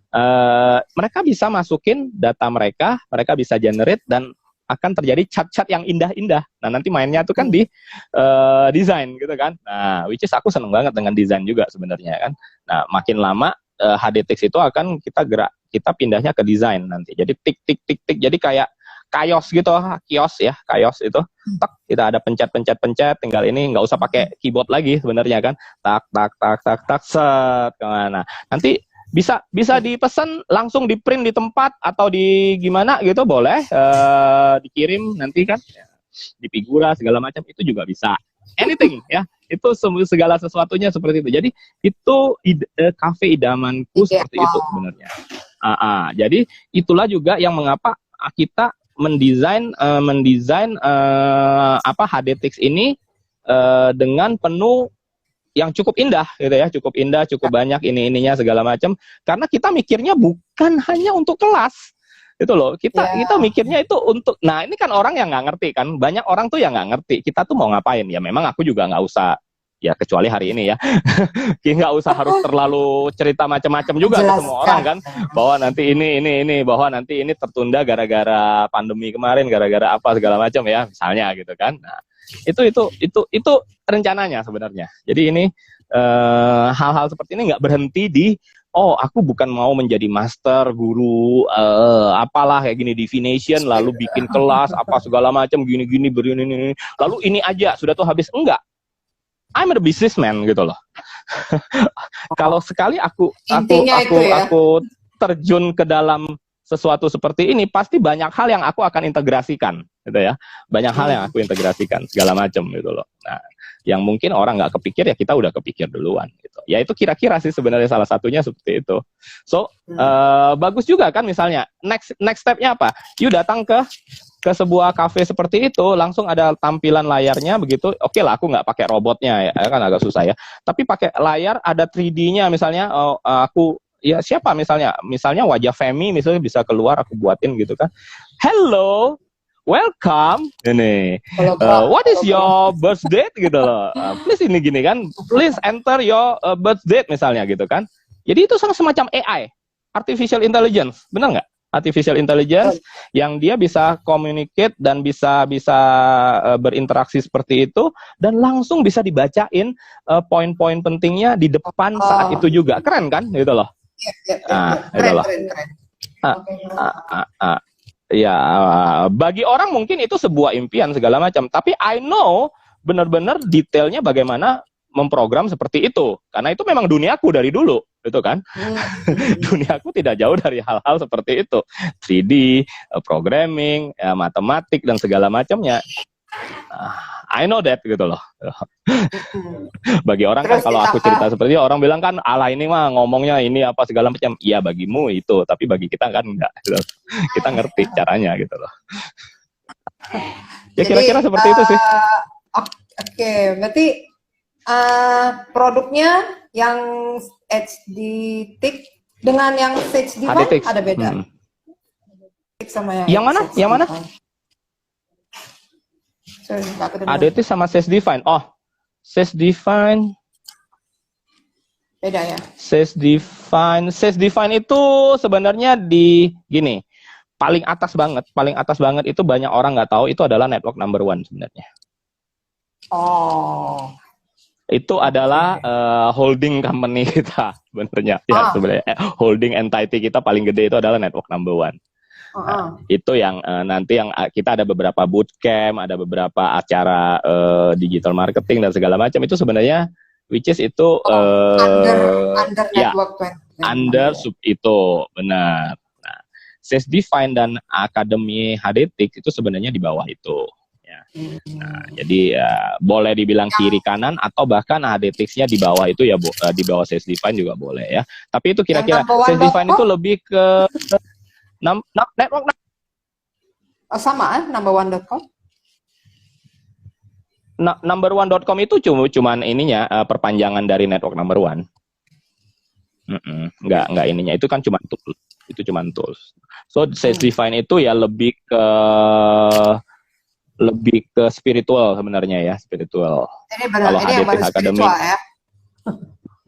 Speaker 2: mereka bisa masukin data mereka bisa generate dan akan terjadi cat-cat yang indah-indah. Nah, nanti mainnya tuh kan di desain gitu kan. Nah, which is aku seneng banget dengan desain juga sebenarnya kan. Nah, makin lama HDTix itu akan kita pindahnya ke desain nanti. Jadi tik tik tik tik. Jadi kayak kios gitu, kios itu. Tak, kita ada pencet, tinggal ini nggak usah pakai keyboard lagi sebenarnya kan. Tak tak tak tak tak set kemana. Nanti bisa dipesan langsung di print di tempat atau di gimana gitu boleh, dikirim nanti kan di Figura segala macam itu juga bisa, anything ya, itu segala sesuatunya seperti itu. Jadi itu kafe idamanku seperti itu sebenarnya. Jadi itulah juga yang mengapa kita mendesain HDTix ini dengan penuh yang cukup indah gitu ya, cukup banyak ininya segala macam, karena kita mikirnya bukan hanya untuk kelas itu loh, kita mikirnya itu untuk, nah ini kan orang yang nggak ngerti kan, banyak orang tuh yang nggak ngerti kita tuh mau ngapain ya. Memang aku juga nggak usah ya, kecuali hari ini ya nggak usah harus terlalu cerita macam-macam juga ke semua orang kan, bahwa nanti ini bahwa nanti ini tertunda gara-gara pandemi kemarin, gara-gara apa segala macam ya misalnya gitu kan. Nah, itu rencananya sebenarnya. Jadi ini hal-hal seperti ini nggak berhenti di aku bukan mau menjadi master, guru, apalah kayak gini divination, lalu bikin kelas apa segala macam gini-gini begini, lalu ini aja sudah tuh habis. Enggak, I'm a businessman gitu loh. Kalau sekali aku terjun ke dalam sesuatu seperti ini, pasti banyak hal yang aku akan integrasikan gitu ya, banyak hal yang aku integrasikan segala macam gitu loh. Nah, yang mungkin orang nggak kepikir ya kita udah kepikir duluan gitu. Ya itu kira-kira sih sebenarnya salah satunya seperti itu. So bagus juga kan, misalnya next stepnya apa? You datang ke sebuah kafe seperti itu, langsung ada tampilan layarnya begitu. Oke lah, aku nggak pakai robotnya ya, kan agak susah ya. Tapi pakai layar ada 3D-nya misalnya. Aku ya siapa misalnya wajah Femi misalnya bisa keluar, aku buatin gitu kan. Hello, welcome. Ini what is your birth date gitu loh. Please ini gini kan. Please enter your birth date misalnya gitu kan. Jadi itu semacam AI, artificial intelligence, benar nggak? Artificial intelligence yang dia bisa communicate dan bisa berinteraksi seperti itu, dan langsung bisa dibacain poin-poin pentingnya di depan saat itu juga. Keren kan gitu loh. Keren. Ya, bagi orang mungkin itu sebuah impian segala macam, tapi I know benar-benar detailnya bagaimana memprogram seperti itu, karena itu memang duniaku dari dulu gitu kan. Duniaku tidak jauh dari hal-hal seperti itu, 3D, programming, matematik dan segala macamnya. I know that gitu loh. Bagi orang kan kalau aku cerita seperti itu, orang bilang kan ala ini mah ngomongnya ini apa segala macam. Iya bagimu itu, tapi bagi kita kan enggak gitu. Kita ngerti caranya gitu loh. Ya kira-kira seperti itu sih.
Speaker 1: Oke, berarti produknya yang HDTix dengan yang Sage Divine ada beda. Sama
Speaker 2: yang mana? Yang mana? HDTix sama Sage Divine. Oh, Sage Divine
Speaker 1: beda ya.
Speaker 2: Sage Divine itu sebenarnya di gini, paling atas banget itu banyak orang nggak tahu, itu adalah network number 1 sebenarnya. Itu adalah holding company kita sebenarnya. Ya sebenarnya holding entity kita paling gede itu adalah Network Number One. Itu yang nanti yang kita ada beberapa bootcamp, ada beberapa acara digital marketing dan segala macam itu sebenarnya which is itu
Speaker 1: under
Speaker 2: ya
Speaker 1: network
Speaker 2: under sub itu benar. Nah, Sales Define dan Akademi HDTix itu sebenarnya di bawah itu. Ya. Nah, jadi boleh dibilang kiri kanan atau bahkan HDTix-nya di bawah itu ya di bawah Sales Define juga boleh ya. Tapi itu kira-kira Sales Define itu lebih ke network
Speaker 1: sama numberone.com.
Speaker 2: Numberone.com itu cuman ininya perpanjangan dari Network Number One. Enggak ininya itu kan cuma tool. Itu cuma tools. So Sales Define itu ya lebih ke spiritual sebenarnya ya, spiritual. Kalau HDTix Academy, ya?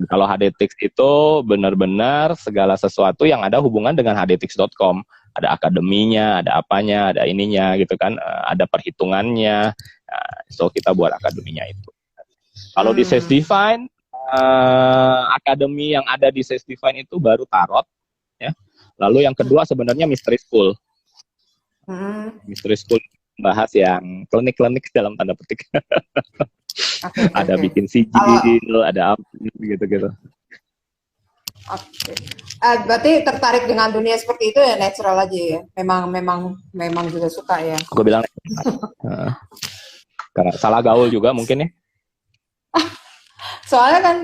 Speaker 2: Kalau HDTix itu benar-benar segala sesuatu yang ada hubungan dengan hdtix.com. Ada akademinya, ada apanya, ada ininya gitu kan, ada perhitungannya. So kita buat akademinya itu. Kalau di Sales Define, akademi yang ada di Sales Define itu baru tarot, ya. Lalu yang kedua sebenarnya Mystery School. Mystery School bahas yang klinik-klinik dalam tanda petik. Ada bikin sijil, ada apa gitu-gitu.
Speaker 1: Berarti tertarik dengan dunia seperti itu ya natural aja ya. Memang juga suka ya.
Speaker 2: Gue bilang karena salah gaul juga mungkin ya.
Speaker 1: Soalnya kan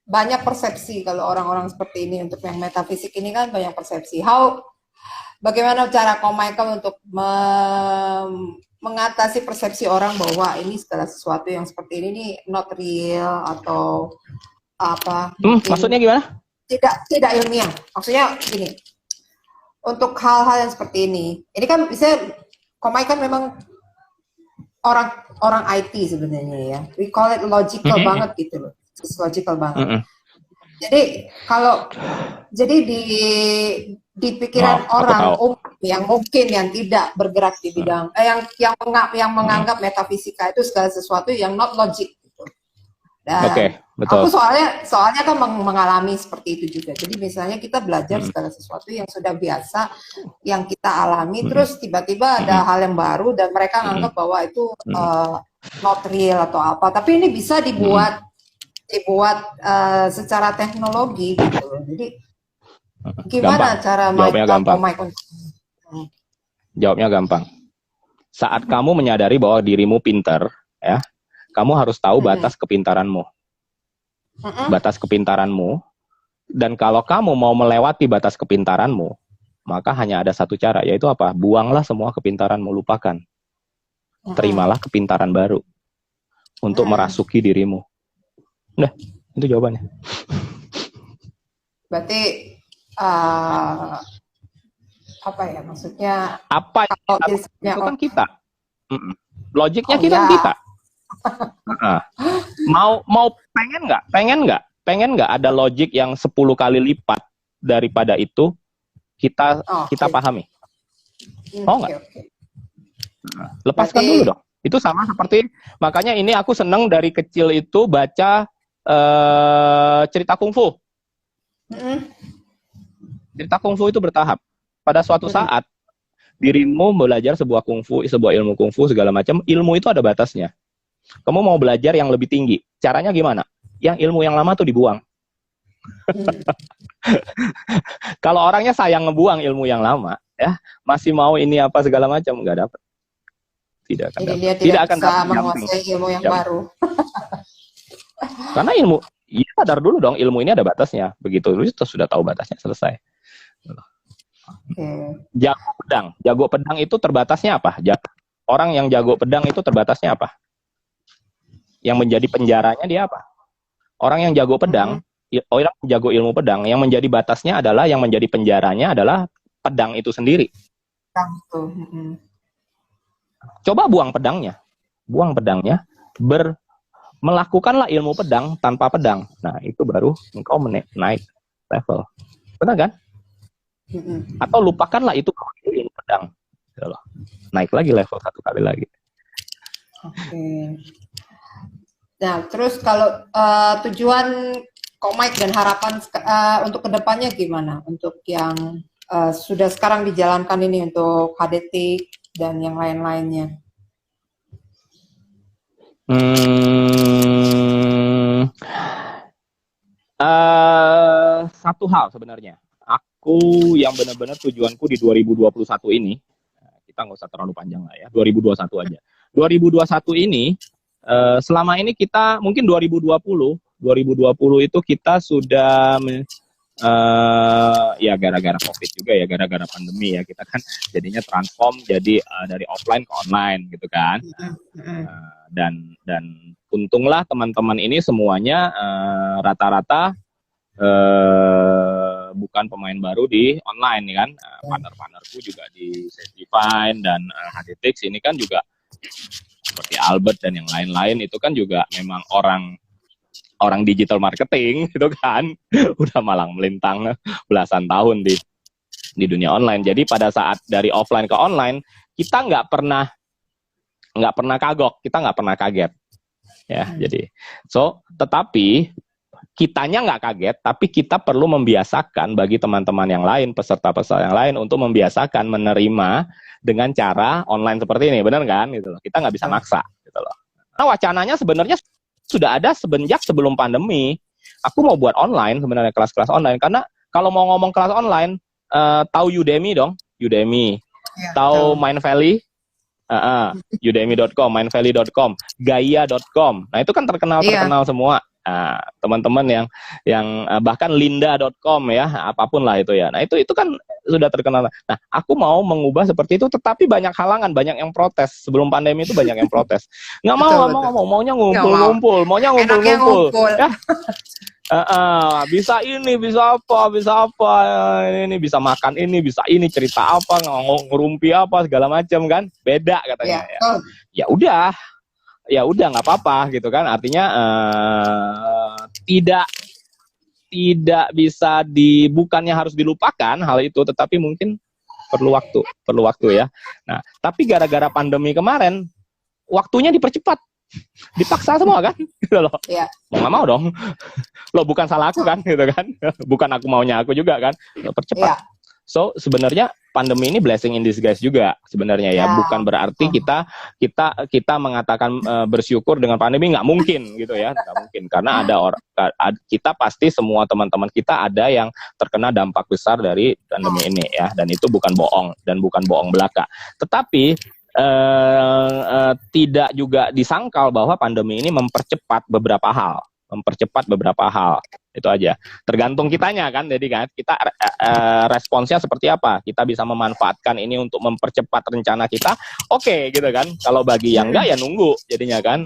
Speaker 1: banyak persepsi kalau orang-orang seperti ini untuk yang metafisik ini kan banyak persepsi. Bagaimana cara Michael untuk mengatasi persepsi orang bahwa ini segala sesuatu yang seperti ini nih not real atau apa?
Speaker 2: Maksudnya gimana?
Speaker 1: Tidak ilmiah. Maksudnya gini. Untuk hal-hal yang seperti ini kan bisa Michael memang orang IT sebenarnya ya. We call it logical banget gitu loh. It's logical banget. Jadi di pikiran orang yang mungkin yang tidak bergerak di bidang yang menganggap metafisika itu segala sesuatu yang not logic gitu. Dan betul. Aku soalnya kan mengalami seperti itu juga. Jadi misalnya kita belajar segala sesuatu yang sudah biasa yang kita alami terus tiba-tiba ada hal yang baru dan mereka menganggap bahwa itu not real atau apa. Tapi ini bisa dibuat secara teknologi gitu. Jadi gimana cara
Speaker 2: Jawabnya gampang. Saat kamu menyadari bahwa dirimu pintar, ya, kamu harus tahu batas kepintaranmu. Batas kepintaranmu. Dan kalau kamu mau melewati batas kepintaranmu, maka hanya ada satu cara, yaitu apa? Buanglah semua kepintaranmu, lupakan. Terimalah kepintaran baru untuk merasuki dirimu. Udah, itu jawabannya.
Speaker 1: Berarti apa ya maksudnya?
Speaker 2: Apa itu kan kita? Logiknya kita kan kita. Mau pengen nggak ada logik yang 10 kali lipat daripada itu kita pahami? Mau nggak? Lepaskan dulu dong. Itu sama seperti makanya ini aku seneng dari kecil itu baca cerita kungfu. Cerita kungfu itu bertahap. Pada suatu saat dirimu belajar sebuah ilmu kungfu segala macam, ilmu itu ada batasnya. Kamu mau belajar yang lebih tinggi, caranya gimana? Yang ilmu yang lama tuh dibuang. Kalau orangnya sayang ngebuang ilmu yang lama, ya masih mau ini apa segala macam, nggak dapat. Tidak akan dapat.
Speaker 1: Tidak akan dapat menguasai ilmu yang baru.
Speaker 2: Karena ilmu, ya sadar dulu dong, ilmu ini ada batasnya. Begitu lu sudah tahu batasnya, selesai. Jago pedang itu terbatasnya apa? Orang yang jago pedang itu terbatasnya apa? Yang menjadi penjaranya dia apa? Orang yang jago pedang, orang yang jago ilmu pedang, yang menjadi batasnya adalah, yang menjadi penjaranya adalah pedang itu sendiri. Coba buang pedangnya, melakukanlah ilmu pedang tanpa pedang. Nah, itu baru engkau naik level. Benar kan? Atau lupakanlah itu ilmu pedang. Naik lagi level satu kali lagi.
Speaker 1: Nah, terus kalau tujuan Komike dan harapan untuk kedepannya gimana? Untuk yang sudah sekarang dijalankan ini untuk HDT dan yang lain-lainnya.
Speaker 2: Satu hal sebenarnya. Aku yang benar-benar tujuanku di 2021 ini, kita nggak usah terlalu panjang lah ya, 2021 aja. 2021 ini, selama ini kita mungkin 2020 itu kita sudah ya gara-gara COVID juga ya, gara-gara pandemi ya, kita kan jadinya transform jadi dari offline ke online gitu kan. Dan untunglah teman-teman ini semuanya rata-rata bukan pemain baru di online nih kan. Partner-partnerku juga di Safetyfine dan HDTX ini kan juga seperti Albert dan yang lain-lain itu kan juga memang orang digital marketing gitu kan. Udah malang melintang belasan tahun di dunia online. Jadi pada saat dari offline ke online kita nggak pernah kagok, kita nggak pernah kaget ya. Jadi tetapi kitanya nggak kaget, tapi kita perlu membiasakan bagi teman-teman yang lain, peserta-peserta yang lain untuk membiasakan menerima dengan cara online seperti ini, benar kan? Gitu loh. Kita nggak bisa maksa, gitu loh. Nah, wacananya sebenarnya sudah ada semenjak sebelum pandemi. Aku mau buat online sebenarnya, kelas-kelas online, karena kalau mau ngomong kelas online, tahu Udemy dong, Udemy, tahu Mindvalley, Udemy.com, Mindvalley.com, Gaia.com. Nah itu kan terkenal semua. Nah, teman-teman yang bahkan Linda.com ya, apapun lah itu ya. Nah itu kan sudah terkenal. Nah aku mau mengubah seperti itu, tetapi banyak halangan, banyak yang protes. Sebelum pandemi itu banyak yang protes. Nggak mau, maunya ngumpul. Ya. Bisa ini, bisa apa, ini bisa makan ini, bisa ini, cerita apa, ngerumpi apa, segala macam kan, beda katanya. Ya udah nggak apa-apa gitu kan, artinya tidak bisa bukannya harus dilupakan hal itu, tetapi mungkin perlu waktu ya. Nah tapi gara-gara pandemi kemarin waktunya dipercepat, dipaksa semua kan gitu loh. Mau nggak mau dong, lo bukan salah aku kan gitu kan, bukan aku maunya aku juga kan, percepat. So sebenarnya pandemi ini blessing in disguise juga sebenarnya ya, bukan berarti kita mengatakan bersyukur dengan pandemi, nggak mungkin gitu ya, nggak mungkin, karena kita pasti semua teman-teman kita ada yang terkena dampak besar dari pandemi ini ya, dan itu bukan bohong dan bukan bohong belaka. Tetapi tidak juga disangkal bahwa pandemi ini mempercepat beberapa hal, itu aja. Tergantung kitanya kan, jadi kan kita responsnya seperti apa. Kita bisa memanfaatkan ini untuk mempercepat rencana kita, oke, gitu kan. Kalau bagi yang enggak ya nunggu, jadinya kan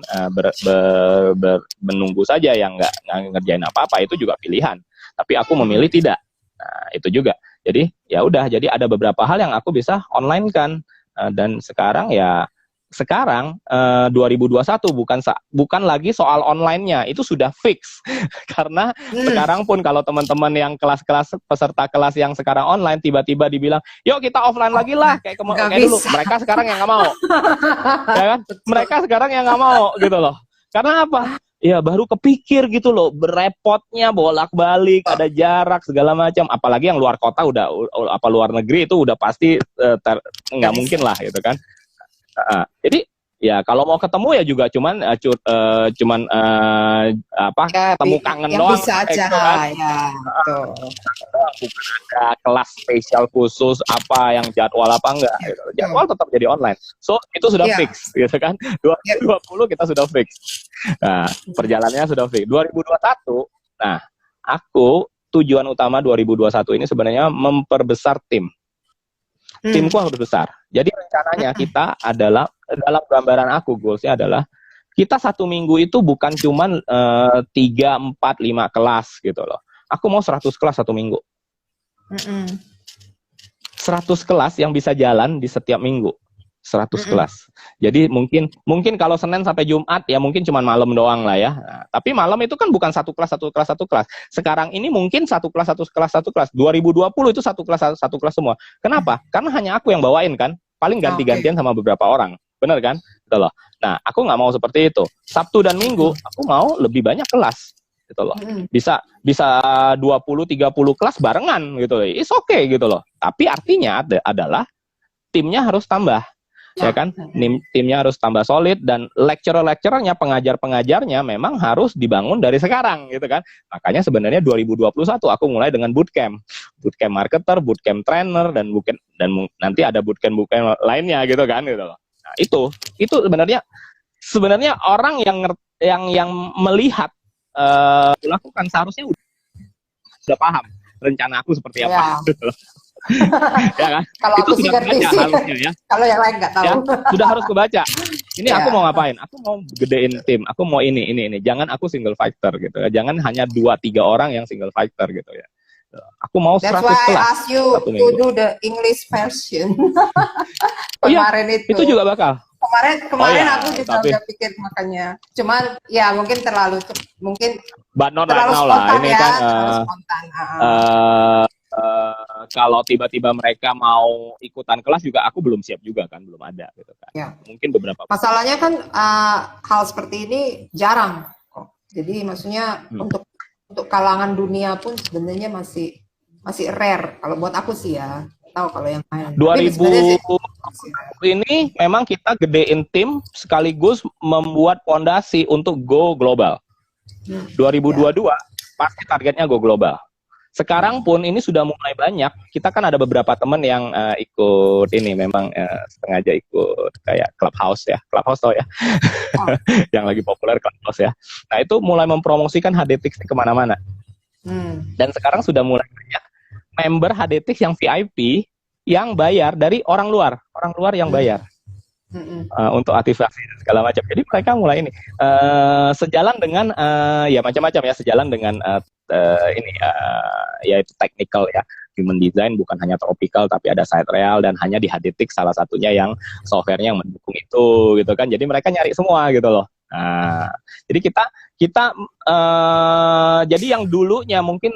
Speaker 2: menunggu saja, yang enggak ngerjain apa-apa, itu juga pilihan. Tapi aku memilih tidak. Nah, itu juga. Jadi ya udah, jadi ada beberapa hal yang aku bisa online kan. Dan sekarang 2021 bukan lagi soal online-nya, itu sudah fix. Karena sekarang pun kalau teman-teman yang kelas-kelas, peserta kelas yang sekarang online tiba-tiba dibilang, yuk kita offline lagi lah kayak dulu, mereka sekarang yang nggak mau. Ya kan? Mereka sekarang yang nggak mau gitu loh. Karena apa? Ya baru kepikir gitu loh, berepotnya bolak-balik, ada jarak segala macam. Apalagi yang luar kota luar negeri itu udah pasti nggak mungkin lah gitu kan. Jadi ya kalau mau ketemu ya juga cuman temu kangen doang.
Speaker 1: Bisa aja
Speaker 2: kan?
Speaker 1: ya.
Speaker 2: Bukan ada kelas spesial khusus apa yang jadwal apa enggak. Gitu. Jadwal tetap jadi online. So itu sudah fix gitu kan. 2020 kita sudah fix. Nah, perjalanannya sudah fix. 2021. Nah, tujuan utama 2021 ini sebenarnya memperbesar tim. Timku harus besar. Jadi rencananya kita adalah, dalam gambaran aku, goalsnya adalah kita 1 minggu itu bukan cuman 3, 4, 5 kelas gitu loh. Aku mau 100 kelas 1 minggu. 100 kelas yang bisa jalan di setiap minggu. 100 kelas. Jadi mungkin kalau Senin sampai Jumat ya mungkin cuma malam doang lah ya. Nah, tapi malam itu kan bukan satu kelas. Sekarang ini mungkin satu kelas. 2020 itu satu kelas semua. Kenapa? Karena hanya aku yang bawain kan. Paling ganti-gantian sama beberapa orang. bener kan? Gitu loh. Nah, aku nggak mau seperti itu. Sabtu dan Minggu aku mau lebih banyak kelas, gitu loh. Bisa 20-30 kelas barengan gitu loh. It's okay gitu loh. Tapi artinya adalah timnya harus tambah. Ya kan, timnya harus tambah solid dan lecturer-lecturernya, pengajar-pengajarnya memang harus dibangun dari sekarang gitu kan. Makanya sebenarnya 2021 aku mulai dengan bootcamp marketer, bootcamp trainer dan nanti ada bootcamp lainnya gitu kan gitu loh. Nah, itu sebenarnya orang yang melihat lakukan seharusnya udah paham rencana aku seperti apa. Ya kan?
Speaker 1: Kalau
Speaker 2: itu
Speaker 1: aku sih
Speaker 2: sudah
Speaker 1: ngerti
Speaker 2: kebaca
Speaker 1: sih.
Speaker 2: harusnya ya.
Speaker 1: Kalau yang lain nggak tahu.
Speaker 2: Ya, sudah harus kebaca. Ini aku mau ngapain? Aku mau gedein tim. Aku mau ini. Jangan aku single fighter gitu ya. Jangan hanya 2-3 orang yang single fighter gitu ya. Aku mau 100
Speaker 1: That's why I
Speaker 2: kelas
Speaker 1: ask you
Speaker 2: satu
Speaker 1: to
Speaker 2: minggu.
Speaker 1: do the English version.
Speaker 2: Oh iya,
Speaker 1: Kemarin
Speaker 2: itu juga bakal.
Speaker 1: Kemarin
Speaker 2: ya,
Speaker 1: aku juga udah pikir makanya. Cuman ya mungkin terlalu
Speaker 2: but not right
Speaker 1: terlalu
Speaker 2: now lah.
Speaker 1: spontan
Speaker 2: Ini
Speaker 1: ya,
Speaker 2: kan
Speaker 1: terlalu spontan.
Speaker 2: kalau tiba-tiba mereka mau ikutan kelas juga aku belum siap juga kan, belum ada gitu kan.
Speaker 1: Ya.
Speaker 2: Mungkin beberapa.
Speaker 1: Masalahnya kan hal seperti ini jarang kok. Jadi maksudnya untuk kalangan dunia pun sebenarnya masih rare kalau buat aku sih ya. Tahu kalau yang lain.
Speaker 2: 2000 ini memang kita gedein tim sekaligus membuat fondasi untuk go global. 2022 pasti targetnya go global. Sekarang pun ini sudah mulai banyak. Kita kan ada beberapa teman yang ikut ini memang sengaja ikut kayak Clubhouse ya. Clubhouse tau ya? Yang lagi populer Clubhouse ya. Nah itu mulai mempromosikan HDTix kemana-mana. Dan sekarang sudah mulai banyak member HDTix yang VIP yang bayar dari orang luar yang bayar untuk aktivasi dan segala macam. Jadi mereka mulai ini sejalan dengan ya macam-macam ya, sejalan dengan ini yaitu technical ya, human design bukan hanya tropical tapi ada side real dan hanya di HDTix salah satunya yang softwarenya yang mendukung itu gitu kan. Jadi mereka nyari semua gitu loh. Nah, jadi kita jadi yang dulunya mungkin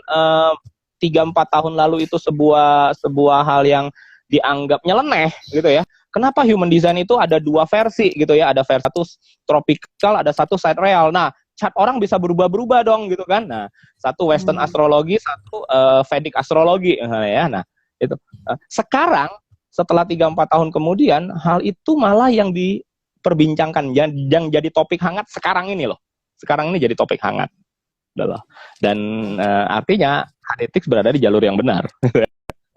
Speaker 2: 3-4 tahun lalu itu sebuah hal yang dianggap nyeleneh gitu ya. Kenapa human design itu ada 2 versi gitu ya, ada versi satu tropical, ada satu side real. Nah, chart orang bisa berubah-berubah dong gitu kan. Nah, satu western astrologi, satu Vedic astrologi ya. Nah, itu. Sekarang setelah 3-4 tahun kemudian hal itu malah yang diperbincangkan, yang jadi topik hangat sekarang ini loh. Sekarang ini jadi topik hangat. Dan artinya HDTix berada di jalur yang benar.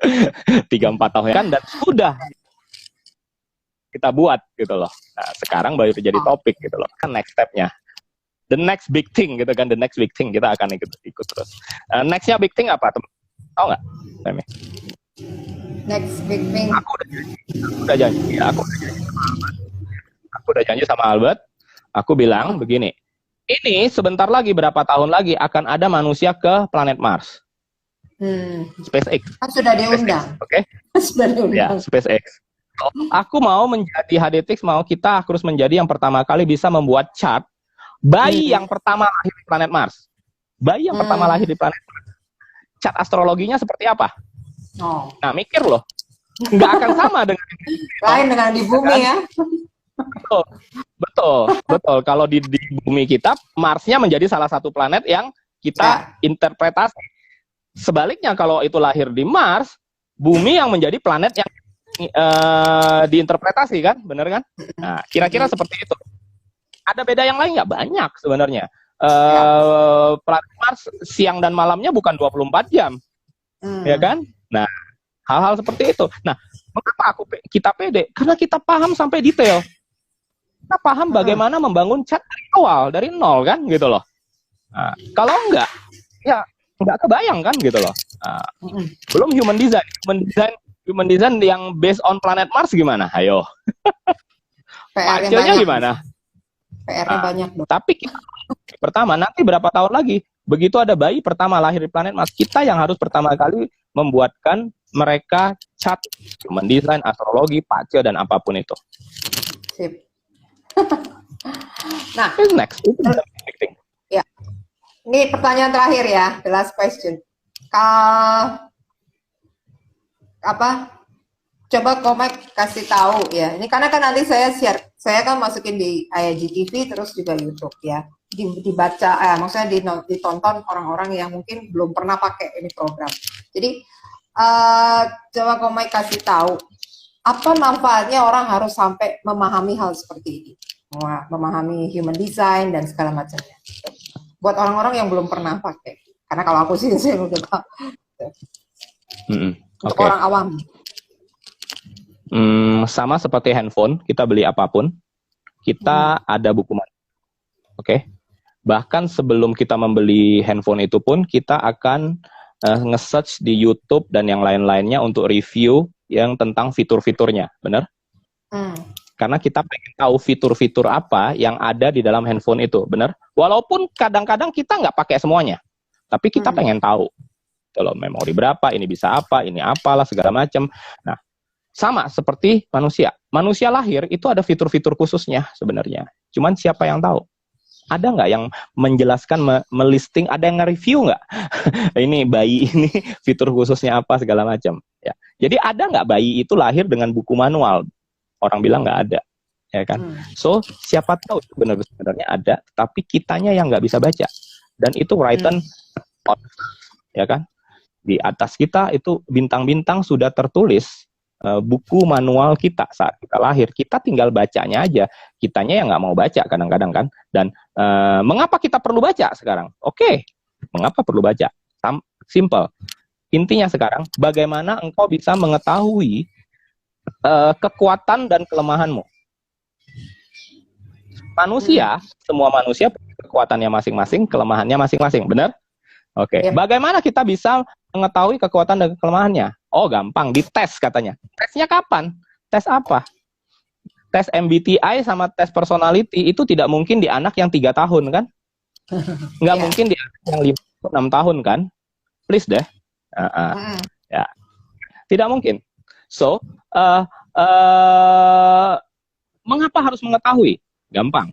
Speaker 2: 3-4 tahun kan dan sudah kita buat gitu loh. Nah, sekarang baru jadi topik gitu loh. Kan next step-nya. The next big thing gitu kan, the next big thing kita akan ikut terus. Next-nya big thing apa? Tahu nggak?
Speaker 1: Next big thing.
Speaker 2: Aku udah janji sama Albert. Aku bilang begini. Ini sebentar lagi, berapa tahun lagi akan ada manusia ke planet Mars. SpaceX.
Speaker 1: Kan sudah diundang.
Speaker 2: Oke.
Speaker 1: Sudah diundang.
Speaker 2: Ya, SpaceX. Aku mau menjadi HDTix, kita harus menjadi yang pertama kali bisa membuat chart bayi yang pertama lahir di planet Mars. Bayi yang pertama lahir di planet Mars. Chart astrologinya seperti apa? Nah, mikir loh. Nggak akan sama dengan
Speaker 1: lain dengan di bumi ya.
Speaker 2: Betul. Kalau di bumi kita, Marsnya menjadi salah satu planet yang kita interpretasi. Sebaliknya kalau itu lahir di Mars, bumi yang menjadi planet yang diinterpretasi kan, bener kan? Nah, kira-kira seperti itu. Ada beda yang lain nggak? Banyak sebenarnya. Planet Mars siang dan malamnya bukan 24 jam, ya kan? Nah, hal-hal seperti itu. Nah, mengapa kita pede? Karena kita paham sampai detail. Kita paham bagaimana membangun chart dari awal, dari nol kan, gitu loh. Nah, kalau enggak, ya nggak kebayang kan, gitu loh. Nah, belum human design yang based on planet Mars gimana? Ayo. Hasilnya gimana?
Speaker 1: PR-nya banyak dong.
Speaker 2: Tapi kita pertama, nanti berapa tahun lagi, begitu ada bayi pertama lahir di planet Mars, kita yang harus pertama kali membuatkan mereka chart human design, astrologi, pace dan apapun itu.
Speaker 1: Sip. Nah,
Speaker 2: next.
Speaker 1: Ya. Ini pertanyaan terakhir ya, the last question. Coba Komek kasih tahu ya. Ini karena kan nanti saya saya kan masukin di IGTV terus juga YouTube ya. Dibaca, maksudnya ditonton orang-orang yang mungkin belum pernah pakai ini program. Jadi coba Komai kasih tahu apa manfaatnya orang harus sampai memahami hal seperti ini, memahami human design dan segala macamnya. Buat orang-orang yang belum pernah pakai. Karena kalau aku sih saya udah tahu. Untuk orang awam.
Speaker 2: Sama seperti handphone, kita beli apapun, kita ada buku manual. Oke. Bahkan sebelum kita membeli handphone itu pun, kita akan nge-search di YouTube dan yang lain-lainnya untuk review yang tentang fitur-fiturnya, benar? Karena kita pengen tahu fitur-fitur apa yang ada di dalam handphone itu, benar? Walaupun kadang-kadang kita nggak pakai semuanya, tapi kita pengen tahu. Kalau memori berapa, ini bisa apa, ini apalah, segala macam. Nah, sama seperti manusia. Manusia lahir itu ada fitur-fitur khususnya sebenarnya. Cuman siapa yang tahu? Ada nggak yang menjelaskan, melisting, ada yang nge-review nggak? Ini bayi ini fitur khususnya apa, segala macam. Ya. Jadi ada nggak bayi itu lahir dengan buku manual? Orang bilang nggak ada. Ya kan? So, siapa tahu benar-benarnya ada, tapi kitanya yang nggak bisa baca. Dan itu written on, ya kan? Di atas kita itu bintang-bintang sudah tertulis buku manual kita saat kita lahir. Kita tinggal bacanya aja. Kitanya yang nggak mau baca kadang-kadang kan. Dan mengapa kita perlu baca sekarang? Oke, mengapa perlu baca? Simple. Intinya sekarang, bagaimana engkau bisa mengetahui kekuatan dan kelemahanmu. Manusia, semua manusia punya kekuatannya masing-masing, kelemahannya masing-masing. Benar? Oke. Bagaimana kita bisa mengetahui kekuatan dan kelemahannya? Oh, gampang, dites katanya. Tesnya kapan? Tes apa? Tes MBTI sama tes personality itu tidak mungkin di anak yang 3 tahun kan? Nggak mungkin di anak yang 6 tahun kan? Please deh. Ya. Tidak mungkin. So, mengapa harus mengetahui? Gampang.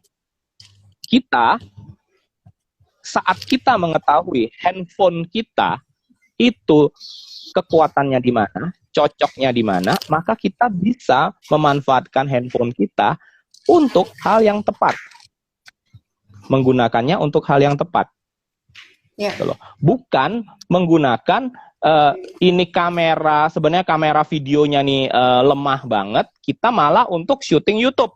Speaker 2: Saat kita mengetahui handphone kita itu kekuatannya di mana, cocoknya di mana, maka kita bisa memanfaatkan handphone kita untuk hal yang tepat. Menggunakannya untuk hal yang tepat. Bukan menggunakan ini kamera, sebenarnya kamera videonya nih lemah banget, kita malah untuk syuting YouTube.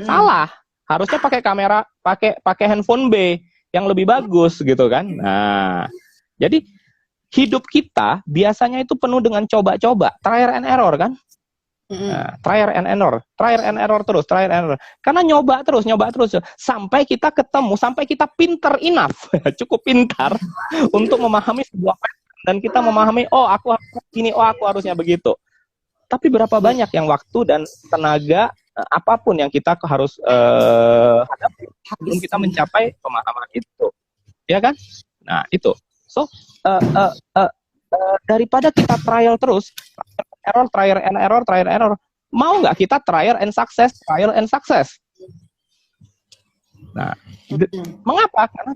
Speaker 2: Salah. Harusnya pakai kamera, pakai handphone B yang lebih bagus gitu kan. Nah, jadi hidup kita biasanya itu penuh dengan coba-coba, trial and error kan? Nah, trial and error terus, trial and error. Karena nyoba terus sampai kita ketemu, sampai kita pinter enough, cukup pintar untuk memahami sebuah pattern dan kita memahami, oh aku harus gini, oh aku harusnya begitu. Tapi berapa banyak yang waktu dan tenaga apapun yang kita harus hadapi sebelum kita mencapai pemahaman itu, ya kan? Nah itu. So daripada kita trial terus, trial and error, mau nggak kita trial and success? Nah, mengapa? Karena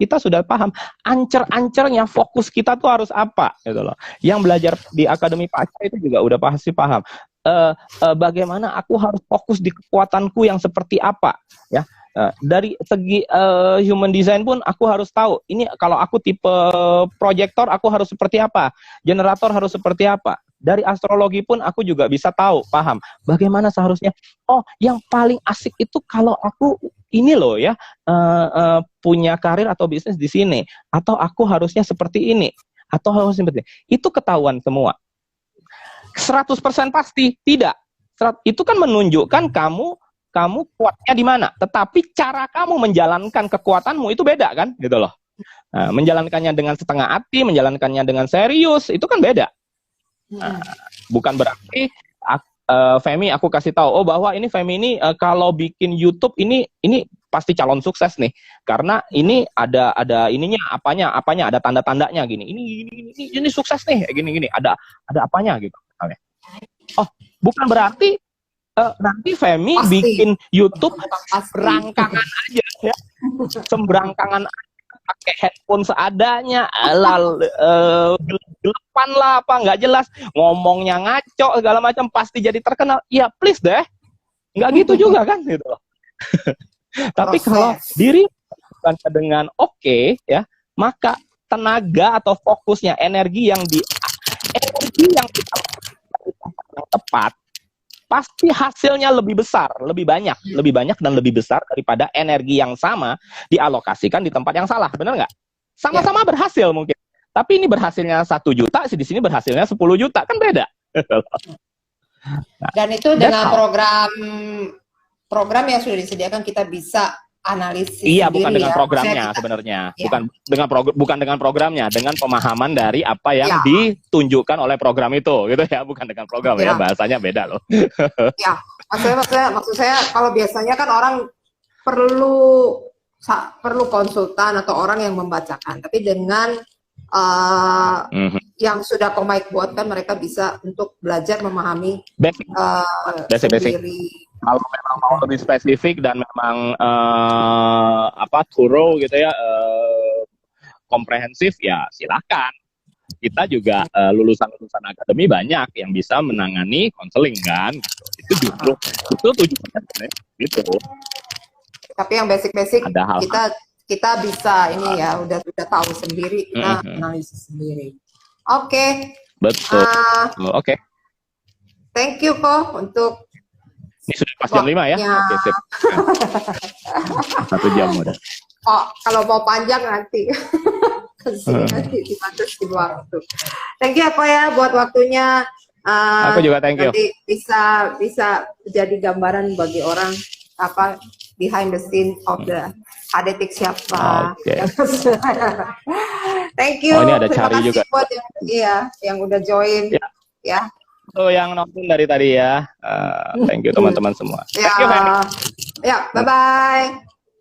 Speaker 2: kita sudah paham ancer-ancernya fokus kita tuh harus apa, gitu loh. Yang belajar di Akademi Pacar itu juga udah pasti paham. Bagaimana aku harus fokus di kekuatanku yang seperti apa, ya. Dari segi human design pun aku harus tahu ini kalau aku tipe proyektor aku harus seperti apa, generator harus seperti apa. Dari astrologi pun aku juga bisa tahu, paham bagaimana seharusnya. Oh, yang paling asik itu kalau aku ini loh ya, punya karir atau bisnis di sini, atau aku harusnya seperti ini, atau harus seperti ini. Itu ketahuan semua. 100% pasti tidak. Itu kan menunjukkan kamu kuatnya di mana, tetapi cara kamu menjalankan kekuatanmu itu beda kan, gitu loh. Nah, menjalankannya dengan setengah hati, menjalankannya dengan serius, itu kan beda. Nah, bukan berarti Femi aku kasih tahu, oh bahwa ini Femi ini kalau bikin YouTube ini pasti calon sukses nih, karena ini ada ininya apanya ada tanda-tandanya gini, ini sukses nih, gini, ada apanya gitu. Oh, bukan berarti nanti Femi pasti bikin YouTube sembrangkangan aja ya. Sembrangkangan pakai headphone seadanya, gelepan lah apa nggak jelas, ngomongnya ngaco segala macam, pasti jadi terkenal. Ya please deh, Nggak gitu juga kan gitu loh. Tapi kalau
Speaker 1: Proses.
Speaker 2: diri dengan oke ya, maka tenaga atau fokusnya energi yang kita lakukan di tempat yang tepat pasti hasilnya lebih besar, lebih banyak dan lebih besar daripada energi yang sama dialokasikan di tempat yang salah, benar nggak? Sama-sama berhasil mungkin, tapi ini berhasilnya 1 juta, di sini berhasilnya 10 juta, kan beda.
Speaker 1: Dan itu dengan program yang sudah disediakan kita bisa analisis
Speaker 2: Iya,
Speaker 1: sendiri
Speaker 2: bukan dengan
Speaker 1: ya.
Speaker 2: programnya sebenarnya.
Speaker 1: Ya.
Speaker 2: Bukan dengan programnya, dengan pemahaman dari apa yang
Speaker 1: Ya.
Speaker 2: ditunjukkan oleh program itu, gitu ya, bukan dengan program ya, bahasanya beda loh.
Speaker 1: Ya, maksud saya kalau biasanya kan orang perlu konsultan atau orang yang membacakan, tapi dengan yang sudah Komik buatkan, mereka bisa untuk belajar memahami
Speaker 2: basic.
Speaker 1: sendiri.
Speaker 2: Kalau memang mau lebih spesifik dan memang thorough gitu ya, komprehensif, ya silakan. Kita juga lulusan akademi banyak yang bisa menangani konseling kan, gitu. Itu tujuannya gitu.
Speaker 1: Tapi yang basic
Speaker 2: ada hal
Speaker 1: kita bisa ini ya, udah tahu sendiri, kita analisis sendiri. Oke.
Speaker 2: Betul. Oke.
Speaker 1: Thank you kok untuk
Speaker 2: ini sudah pas jam 5 ya. Oke, sip. 1 jam udah.
Speaker 1: Oh, kalau mau panjang nanti. Nanti dibatasi waktu. Thank you ya buat waktunya.
Speaker 2: Aku juga thank you.
Speaker 1: Nanti bisa jadi gambaran bagi orang apa behind the scene of the HDTech siapa.
Speaker 2: Oke.
Speaker 1: Thank you.
Speaker 2: Oh, ini ada
Speaker 1: Terima
Speaker 2: Cari
Speaker 1: kasih
Speaker 2: juga.
Speaker 1: buat yang udah join. Ya.
Speaker 2: So, yang nonton dari tadi ya. Thank you teman-teman semua.
Speaker 1: Ya.
Speaker 2: Thank you, Fanny.
Speaker 1: Ya, bye-bye.